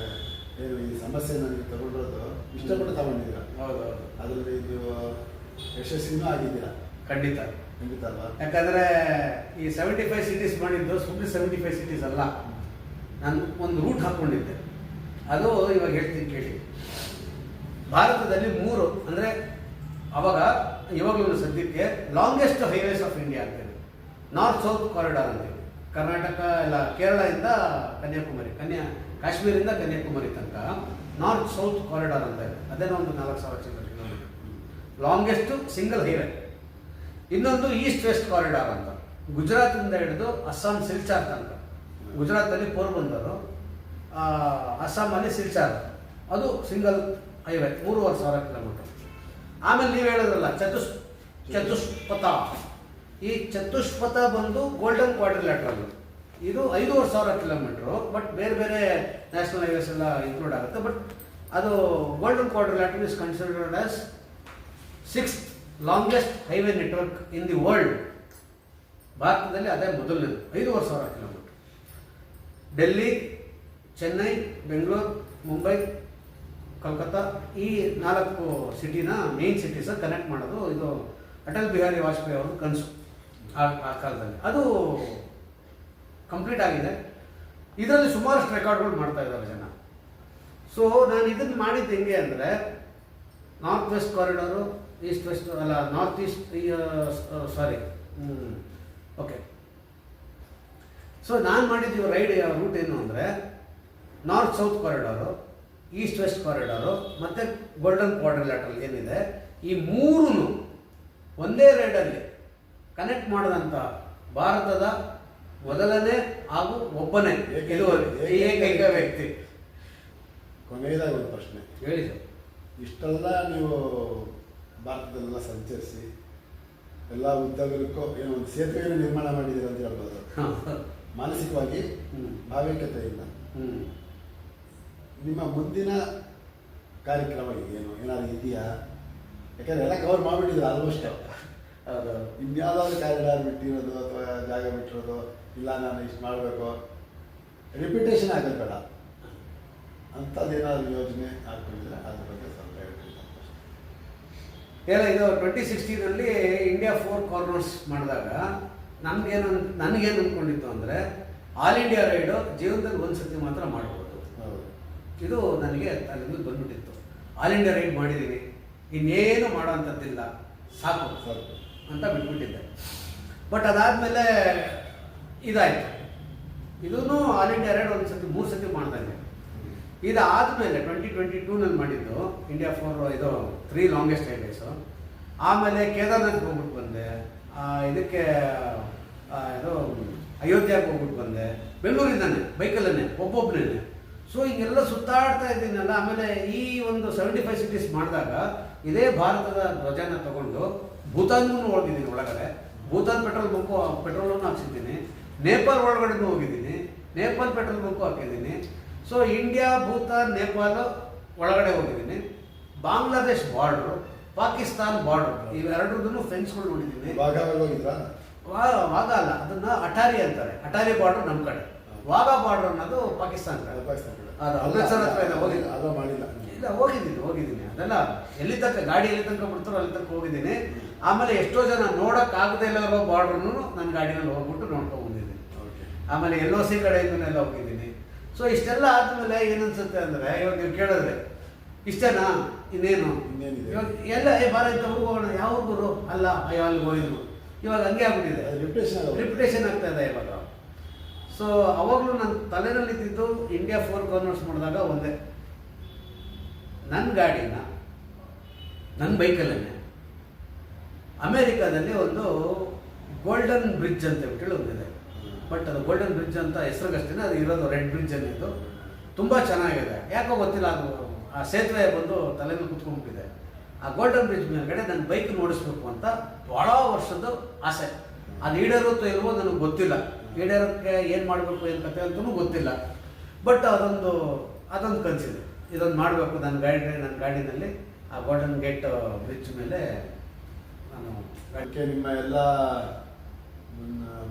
ಏನು ಈ ಸಮಸ್ಯೆನ ನೀವು ತಗೊಂಡಿರೋದು ಇಷ್ಟಪಟ್ಟು ತಗೊಂಡಿದ್ದೀರ. ಹೌದು, ಅದರಲ್ಲಿ ನೀವು ಯಶಸ್ವಿನೂ ಆಗಿದ್ದೀರಾ. ಖಂಡಿತ ಅಲ್ವಾ? ಯಾಕಂದರೆ ಈ 75 ಸಿಟೀಸ್ ಮಾಡಿದ್ದು ಸುಮ್ಮನೆ 75 ಸಿಟೀಸ್ ಅಲ್ಲ, ನಾನು ಒಂದು ರೂಟ್ ಹಾಕ್ಕೊಂಡಿದ್ದೆ. ಅದು ಇವಾಗ ಹೇಳ್ತೀನಿ ಕೇಳಿ. ಭಾರತದಲ್ಲಿ 3 ಅಂದರೆ ಇವಾಗಲೂ ಸದ್ಯಕ್ಕೆ ಲಾಂಗೆಸ್ಟ್ ಹೈವೇಸ್ ಆಫ್ ಇಂಡಿಯಾ ಅಂತೇಳಿ ನಾರ್ತ್ ಸೌತ್ ಕಾರಿಡಾರ್ ಅಂತೇಳಿ, ಕರ್ನಾಟಕ ಎಲ್ಲ ಕೇರಳದಿಂದ ಕನ್ಯಾಕುಮಾರಿ, ಕಾಶ್ಮೀರಿಂದ ಕನ್ಯಾಕುಮಾರಿ ತನಕ ನಾರ್ತ್ ಸೌತ್ ಕಾರಿಡಾರ್ ಅಂತ ಇದೆ. ಅದೇನೋ ಒಂದು 4,000 ಕಿಲೋಮೀಟರ್ ಲಾಂಗೆಸ್ಟ್ ಸಿಂಗಲ್ ಹೈವೇ. ಇನ್ನೊಂದು ಈಸ್ಟ್ ವೆಸ್ಟ್ ಕಾರಿಡಾರ್ ಅಂತ, ಗುಜರಾತಿಂದ ಹಿಡಿದು ಅಸ್ಸಾಂ ಸಿಲ್ಚಾರ್ ತನಕ. ಗುಜರಾತಲ್ಲಿ ಪೋರ್ಬಂದರು, ಅಸ್ಸಾಮಲ್ಲಿ ಸಿಲ್ಚಾರ್, ಅದು ಸಿಂಗಲ್ ಹೈವೇ 3,500 ಕಿಲೋಮೀಟರ್. ಆಮೇಲೆ ನೀವು ಹೇಳಿದ್ರಲ್ಲ ಚತುಷ್ಪಥ, ಈ ಚತುಷ್ಪಥ ಬಂದು ಗೋಲ್ಡನ್ ಕ್ವಾಡ್ರಿಲ್ಯಾಟ್ರಲ್, ಇದು 5,500 ಕಿಲೋಮೀಟ್ರು. ಬಟ್ ಬೇರೆ ಬೇರೆ ನ್ಯಾಷನಲ್ ಹೈವೇಸ್ ಎಲ್ಲ ಇನ್ಕ್ಲೂಡ್ ಆಗುತ್ತೆ. ಬಟ್ ಅದು golden quadrilateral is considered as 6th longest highway network in the world. ಭಾರತದಲ್ಲಿ ಅದೇ ಮೊದಲನೇದು, 5,500 ಕಿಲೋಮೀಟರ್. ಡೆಲ್ಲಿ, ಚೆನ್ನೈ, ಬೆಂಗಳೂರು, ಮುಂಬೈ, ಕಲ್ಕತ್ತಾ ಈ 4 ಸಿಟಿನ ಮೇನ್ ಸಿಟೀಸ್ ಕನೆಕ್ಟ್ ಮಾಡೋದು ಇದು ಅಟಲ್ ಬಿಹಾರಿ ವಾಜಪೇಯಿ ಅವ್ರದ್ದು ಕನಸು ಆ ಕಾಲದಲ್ಲಿ. ಅದು ಕಂಪ್ಲೀಟ್ ಆಗಿದೆ. ಇದರಲ್ಲಿ ಸುಮಾರಷ್ಟು ರೆಕಾರ್ಡ್ಗಳು ಮಾಡ್ತಾ ಇದ್ದಾರೆ ಜನ. ಸೊ ನಾನು ಇದನ್ನು ಮಾಡಿದ್ದು ಹೆಂಗೆ ಅಂದರೆ, north west corridor, east west ಅಲ್ಲ north east sorry okay. So ನಾನು ಮಾಡಿದ್ದು ರೈಡ್ ರೂಟ್ ಏನು ಅಂದರೆ, north south corridor, east west corridor ಮತ್ತು ಗೋಲ್ಡನ್ ಕ್ವಾಡ್ರಿಲ್ಯಾಟರಲ್ ಏನಿದೆ, ಈ ಮೂರೂ ಒಂದೇ ರೈಡಲ್ಲಿ ಕನೆಕ್ಟ್ ಮಾಡಿದಂಥ ಭಾರತದ ಮೊದಲನೇ ಹಾಗೂ ಒಬ್ಬನೇ ಏಕೈಕ ವ್ಯಕ್ತಿ. ಕೊನೆಯದಾಗಿ ಒಂದು ಪ್ರಶ್ನೆ ಹೇಳಿ ಸರ್. ಇಷ್ಟೆಲ್ಲ ನೀವು ಭಾರತದಲ್ಲೆಲ್ಲ ಸಂಚರಿಸಿ ಎಲ್ಲ ಉದ್ದಗಲಕ್ಕೂ ಏನೋ ಒಂದು ಸೇತುವೆಯನ್ನು ನಿರ್ಮಾಣ ಮಾಡಿದ್ದೀರಿ ಅಂತ ಹೇಳ್ಬೋದು. ಮಾನಸಿಕವಾಗಿ ಭಾವೈಕ್ಯತೆಯಿಂದ ನಿಮ್ಮ ಮುಂದಿನ ಕಾರ್ಯಕ್ರಮ ಏನು ಏನಾದ್ರು ಇದೆಯಾ? ಯಾಕಂದ್ರೆ ಎಲ್ಲ ಕವರ್ ಮಾಡಿಬಿಟ್ಟಿದ್ರು ಆಲ್ಮೋಸ್ಟ್. ಇನ್ಯಾವುದಾದ್ರು ಕಾರಿಡಾರ್ ಬಿಟ್ಟಿರೋದು ಅಥವಾ ಜಾಗ ಬಿಟ್ಟಿರೋದು, ಇಲ್ಲ ನಾನು ಇಷ್ಟು ಮಾಡಬೇಕು, ರಿಪಿಟೇಷನ್ ಆಗೋದು ಬೇಡ ಅಂಥದ್ದೇನಾದ್ರು ಯೋಜನೆ ಹಾಕೊಂಡಿದ್ರೆ ಅದ್ರ ಬಗ್ಗೆ ಸ್ವಲ್ಪ ಹೇಳ್ತೀನಿ. ಇದು 2016 ಇಂಡಿಯಾ 4 ಕಾರ್ನರ್ಸ್ ಮಾಡಿದಾಗ ನನಗೇನು ಅಂದ್ಕೊಂಡಿತ್ತು ಅಂದರೆ, ಆಲ್ ಇಂಡಿಯಾ ರೈಡು ಜೀವನದಲ್ಲಿ ಒಂದು ಸತಿ ಮಾತ್ರ ಮಾಡ್ಬೋದು. ಇದು ನನಗೆ ಅಲ್ಲಿಂದ ಬಂದ್ಬಿಟ್ಟಿತ್ತು. ಆಲ್ ಇಂಡಿಯಾ ರೈಡ್ ಮಾಡಿದ್ದೀನಿ, ಇನ್ನೇನು ಮಾಡೋ ಅಂಥದ್ದಿಲ್ಲ, ಸಾಕು ಅಂತ ಬಿಟ್ಬಿಟ್ಟಿದ್ದೆ. ಬಟ್ ಅದಾದಮೇಲೆ ಇದಾಯಿತು. ಇದೂ ಆಲ್ ಇಂಡಿಯಾ ರೈಡ್ ಒಂದು ಸತಿ 3 ಸತಿ ಮಾಡ್ದಂಗೆ. ಇದಾದಮೇಲೆ 2022 ಮಾಡಿದ್ದು ಇಂಡಿಯಾ 4 ಇದು 3 ಲಾಂಗೆಸ್ಟ್ ಹೈವೇಸು. ಆಮೇಲೆ ಕೇದಾರ್ನಾಥ್ಗೆ ಹೋಗ್ಬಿಟ್ಟು ಬಂದೆ, ಇದಕ್ಕೆ ಇದು ಅಯೋಧ್ಯೆಗೆ ಹೋಗ್ಬಿಟ್ಟು ಬಂದೆ, ಬೆಂಗಳೂರಿಂದಾನೆ ಬೈಕಲ್ಲೇ ಒಬ್ಬೊಬ್ಬನೇ. ಸೊ ಹಿಂಗೆಲ್ಲ ಸುತ್ತಾಡ್ತಾ ಇದ್ದೀನಲ್ಲ. ಆಮೇಲೆ ಈ ಒಂದು 75 ಸಿಟೀಸ್ ಮಾಡಿದಾಗ ಇದೇ ಭಾರತದ ಧ್ವಜನ ತಗೊಂಡು ಭೂತಾನ್ಗೂ ಹೋಗಿದ್ದೀನಿ. ಒಳಗಡೆ ಭೂತಾನ್ ಪೆಟ್ರೋಲನ್ನು ಹಾಕ್ಸಿದ್ದೀನಿ. ನೇಪಾಲ್ ಒಳಗಡೆನೂ ಹೋಗಿದ್ದೀನಿ, ನೇಪಾಲ್ ಪೆಟ್ರೋಲ್ ಬಂಕು ಹಾಕಿದ್ದೀನಿ. ಸೊ ಇಂಡಿಯಾ, ಭೂತಾನ್, ನೇಪಾಲ್ ಒಳಗಡೆ ಹೋಗಿದ್ದೀನಿ. ಬಾಂಗ್ಲಾದೇಶ್ ಬಾರ್ಡ್ರು, ಪಾಕಿಸ್ತಾನ್ ಬಾರ್ಡ್ರು, ಇವೆರಡರದ್ದು ಫೆನ್ಸ್ಗಳು ನೋಡಿದ್ದೀನಿ. ವಾಘ ಅಲ್ಲ, ಅದನ್ನ ಅಟಾರಿ ಅಂತಾರೆ. ಅಟಾರಿ ಬಾರ್ಡ್ರು ನಮ್ಮ ಕಡೆ, ವಾಘಾ ಬಾರ್ಡರ್ ಅನ್ನೋದು ಪಾಕಿಸ್ತಾನ ಕಡೆ. ಅದು ಅಮೃತ್ಸರ್ ಹತ್ರ ಇದೆ. ಮಾಡಿಲ್ಲ, ಇಲ್ಲ ಹೋಗಿದ್ದೀನಿ. ಅದೆಲ್ಲ ಎಲ್ಲಿ ತನಕ ಗಾಡಿ ಎಲ್ಲಿ ತನಕ ಬಿಡ್ತಾರೋ ಅಲ್ಲಿ ತನಕ ಹೋಗಿದ್ದೀನಿ. ಆಮೇಲೆ ಎಷ್ಟೋ ಜನ ನೋಡೋಕ್ಕಾಗದೇ ಇರೋ ಬಾರ್ಡ್ರೂ ನನ್ನ ಗಾಡಿನಲ್ಲಿ ಹೋಗ್ಬಿಟ್ಟು ನೋಡ್ಕೊಂಡು ಬಂದಿದ್ದೀನಿ. ಆಮೇಲೆ LOC ಕಡೆಯಿಂದನೆಲ್ಲ ಹೋಗಿದ್ದೀನಿ. ಸೊ ಇಷ್ಟೆಲ್ಲ ಆದಮೇಲೆ ಏನನ್ಸುತ್ತೆ ಅಂದರೆ, ಇವಾಗ ನೀವು ಕೇಳಿದ್ರೆ ಇಷ್ಟೇನಾ, ಇನ್ನೇನು ಇವಾಗ ಎಲ್ಲ ಬಾರ ಇಂಥ ಊರಿಗೆ ಹೋಗೋಣ, ಯಾವ ಊರು ಅಲ್ಲ, ಅಯ್ಯೋ ಅಲ್ಲಿ ಹೋಗಿದ್ರು. ಇವಾಗ ಹಂಗೆ ಆಗ್ಬಿಟ್ಟಿದೆ, ರಿಪಿಟೇಷನ್ ಆಗ್ತಾ ಇದೆ ಇವಾಗ. ಸೊ ಅವಾಗಲೂ ನನ್ನ ತಲೆನಲ್ಲಿ ಇದ್ದಿದ್ದು ಇಂಡಿಯಾ 4 ಕಾರ್ನರ್ಸ್ ಮಾಡಿದಾಗ ಒಂದೇ, ನನ್ನ ಗಾಡಿನ ನನ್ನ ಬೈಕಲ್ಲೇ ಅಮೇರಿಕಾದಲ್ಲಿ ಒಂದು ಗೋಲ್ಡನ್ ಬ್ರಿಡ್ಜ್ ಅಂತ ಹೇಳಿ ಒಂದಿದೆ. ಬಟ್ ಅದು ಗೋಲ್ಡನ್ ಬ್ರಿಡ್ಜ್ ಅಂತ ಹೆಸರಿಗಷ್ಟೇ, ಅದು ಇರೋದು ರೆಡ್ ಬ್ರಿಡ್ಜ್ ಅನ್ನೋದು ತುಂಬ ಚೆನ್ನಾಗಿದೆ. ಯಾಕೋ ಗೊತ್ತಿಲ್ಲ, ಅದು ಆ ಸೇತುವೆ ಬಂದು ತಲೆಯಲ್ಲಿ ಕುತ್ಕೊಂಡ್ಬಿಟ್ಟಿದೆ. ಆ ಗೋಲ್ಡನ್ ಬ್ರಿಡ್ಜ್ ಮೇಲ್ಗಡೆ ನನ್ನ ಬೈಕ್ ನೋಡಿಸ್ಬೇಕು ಅಂತ ಭಾಳ ವರ್ಷದ ಆಸೆ. ಅದು ಈಡೇರುತ್ತೋ ಇಲ್ವೋ ನನಗೆ ಗೊತ್ತಿಲ್ಲ, ಈಡೇರೋಕ್ಕೆ ಏನು ಮಾಡಬೇಕು ಏನು ಕತೆ ಅಂತಲೂ ಗೊತ್ತಿಲ್ಲ. ಬಟ್ ಅದೊಂದು ಕನಸಿದೆ, ಇದೊಂದು ಮಾಡಬೇಕು. ನನ್ನ ಗಾಡಿನಲ್ಲಿ ಆ ಗೋಲ್ಡನ್ ಗೇಟ್ ಬ್ರಿಡ್ಜ್ ಮೇಲೆ ನಾನು ಅದಕ್ಕೆ ನಿಮ್ಮ ಎಲ್ಲ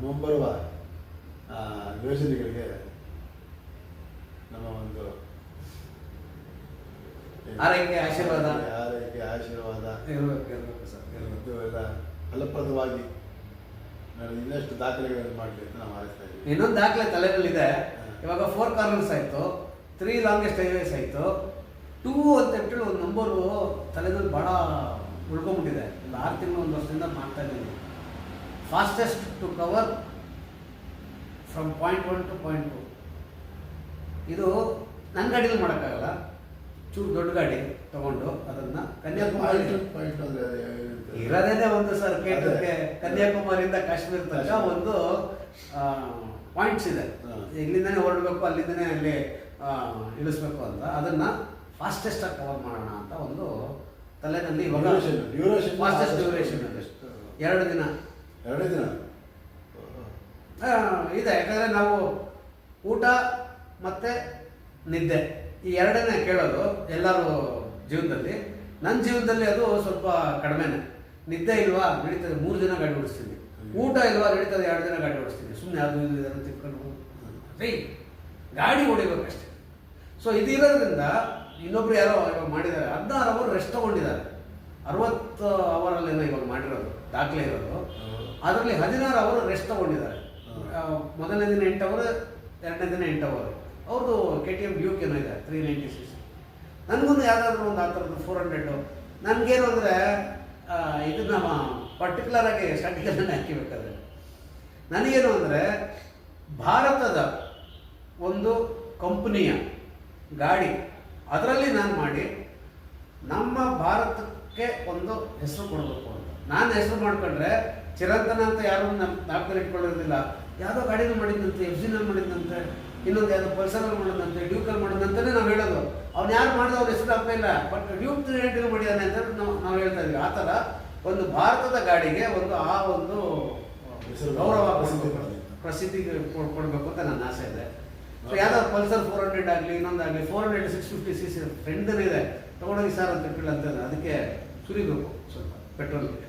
ಮುಂಬರುವ ಯೋಜನೆಗಳಿಗೆ ನಮ್ಮ ಒಂದು ಆರೈಕೆ ಆಶೀರ್ವಾದ ಇರಬೇಕು ಸರ್. ಇದು ಎಲ್ಲ ಫಲಪ್ರದವಾಗಿ ಇನ್ನಷ್ಟು ದಾಖಲೆಗಳನ್ನು ಮಾಡಲಿ ಅಂತ ನಾವು ಆರಿಸ್ತಾ ಇದ್ದೀವಿ. ಇನ್ನೊಂದು ದಾಖಲೆ ತಲೆನಲ್ಲಿದೆ. ಇವಾಗ 4 ಕಾರ್ನರ್ಸ್ ಆಯಿತು, 3 ಲಾಂಗೆಸ್ಟ್ ಹೈವೇಸ್ ಆಯಿತು, 2 ಅಂತ ಹೇಳಿ ಒಂದು ನಂಬರು ತಲೆನಲ್ಲಿ ಭಾಳ ಉಳ್ಕೊಂಬಿಟ್ಟಿದೆ. ಒಂದು 6 ತಿಂಗಳು 1 ವರ್ಷದಿಂದ ಮಾಡ್ತಾ ಇದ್ದೀನಿ. Fastest to cover from point 1 to point 2. ಇದು ನನ್ನ ಗಾಡಿಯಲ್ಲಿ ಮಾಡೋಕ್ಕಾಗಲ್ಲ. ಚೂರು ದೊಡ್ಡ ಗಾಡಿ ತಗೊಂಡು ಅದನ್ನು ಕನ್ಯಾಕುಮಾರಿ ಇರೋದೇ ಒಂದು ಸರ್ಕೇಟ್ಗೆ ಕನ್ಯಾಕುಮಾರಿಯಿಂದ ಕಾಶ್ಮೀರ ತನಕ ಒಂದು ಪಾಯಿಂಟ್ಸ್ ಇದೆ. ಇಲ್ಲಿಂದನೇ ಹೊರಡಬೇಕು, ಅಲ್ಲಿಂದನೇ ಅಲ್ಲಿ ಇಳಿಸ್ಬೇಕು ಅಂತ. ಅದನ್ನು ಫಾಸ್ಟೆಸ್ಟಾಗಿ ಕವರ್ ಮಾಡೋಣ ಅಂತ ಒಂದು ತಲೆನಲ್ಲಿ ಇವಾಗ ಫಾಸ್ಟೆಸ್ಟ್ ಡ್ಯೂರೇಷನ್ 2 ದಿನ ಇದೆ. ಯಾಕಂದರೆ ನಾವು ಊಟ ಮತ್ತು ನಿದ್ದೆ ಈ ಎರಡನ್ನೇ ಕೇಳೋದು ಎಲ್ಲರೂ ಜೀವನದಲ್ಲಿ. ನನ್ನ ಜೀವನದಲ್ಲಿ ಅದು ಸ್ವಲ್ಪ ಕಡಿಮೆನೆ. ನಿದ್ದೆ ಇಲ್ವಾ, ನಡೀತದೆ 3 ದಿನ ಗಾಡಿ ಓಡಿಸ್ತೀನಿ. ಊಟ ಇಲ್ವಾ, ನಡೀತದೆ 2 ದಿನ ಗಾಡಿ ಓಡಿಸ್ತೀನಿ. ಸುಮ್ಮನೆ ಅದು ಇದು ಇದನ್ನು ತಿಳ್ಕೊಂಡು ಗಾಡಿ ಹೊಡಿಬೇಕಷ್ಟೆ. ಸೊ ಇದಿರೋದ್ರಿಂದ ಇನ್ನೊಬ್ರು ಯಾರೋ ಇವಾಗ ಮಾಡಿದ್ದಾರೆ 16 ಅವರ್ ರೆಸ್ಟ್ ತಗೊಂಡಿದ್ದಾರೆ. 60 ಅವರಲ್ಲೇನೋ ಇವಾಗ ಮಾಡಿರೋದು ದಾಖಲೆ ಇರೋದು. ಅದರಲ್ಲಿ 16 ಅವರ್ ರೆಸ್ಟ್ ತಗೊಂಡಿದ್ದಾರೆ. ಮೊದಲನೇ ದಿನ 8 ಅವರ್, ಎರಡನೇ ದಿನ 8 ಅವರ್. ಅವ್ರದ್ದು KTM ಡ್ಯೂಕ್ ಏನೋ ಇದೆ 396. ನನಗೂ ಯಾವುದಾದ್ರೂ ಒಂದು ಆ ಥರದ್ದು 400. ನನಗೇನು ಅಂದರೆ ಇದನ್ನ ಪರ್ಟಿಕ್ಯುಲರ್ ಆಗಿ ಸ್ಟಾರ್ಟಿಂಗಲ್ಲೇ ಹಾಕಿಬೇಕಾದ್ರೆ ನನಗೇನು ಅಂದರೆ ಭಾರತದ ಒಂದು ಕಂಪನಿಯ ಗಾಡಿ ಅದರಲ್ಲಿ ನಾನು ಮಾಡಿ ನಮ್ಮ ಭಾರತಕ್ಕೆ ಒಂದು ಹೆಸರು ಕೊಡಬೇಕು ಅಂತ ನಾನು ಹೆಸರು ಮಾಡ್ಕೊಂಡ್ರೆ ಚಿರಂತನ ಅಂತ ಯಾರು ನಮ್ಮ ಜ್ಞಾಪಕದಲ್ಲಿ ಇಟ್ಕೊಳ್ಳೋದಿಲ್ಲ. ಯಾವುದೋ ಗಾಡಿನೂ ಮಾಡಿದ್ದಂತೆ, FZ ಮಾಡಿದ್ದಂತೆ, ಇನ್ನೊಂದು ಯಾವುದೋ ಪಲ್ಸರಲ್ಲಿ ಮಾಡಿದಂತೆ, ಡ್ಯೂಕಲ್ಲಿ ಮಾಡಿದಂತಲೇ ನಾವು ಹೇಳೋದು. ಅವ್ನು ಯಾರು ಮಾಡಿದ ಅವ್ರ ಹೆಸರು ಆಗ್ತಾ ಇಲ್ಲ, ಬಟ್ ಡ್ಯೂಕ್ 390 ಮಾಡಿದ್ದಾನೆ ಅಂತ ನಾವು ಹೇಳ್ತಾ ಇದ್ವಿ. ಆ ಥರ ಒಂದು ಭಾರತದ ಗಾಡಿಗೆ ಒಂದು ಆ ಒಂದು ಗೌರವ ಪ್ರಸಿದ್ಧಿ ಕೊಡಬೇಕು ಅಂತ ನನ್ನ ಆಸೆ ಇದೆ. ಸೊ ಯಾವ್ದಾದ್ರು ಪಲ್ಸರ್ 400 ಆಗಲಿ, ಇನ್ನೊಂದಾಗಲಿ, 400 650cc ಫ್ರೆಂಡನೇ ಇದೆ, ತೊಗೊಂಡೋಗಿ ಸರ್ ಅಂತ ಕೇಳಂತ ಅದಕ್ಕೆ ಸುರಿಬೇಕು ಸ್ವಲ್ಪ ಪೆಟ್ರೋಲ್ಗೆ.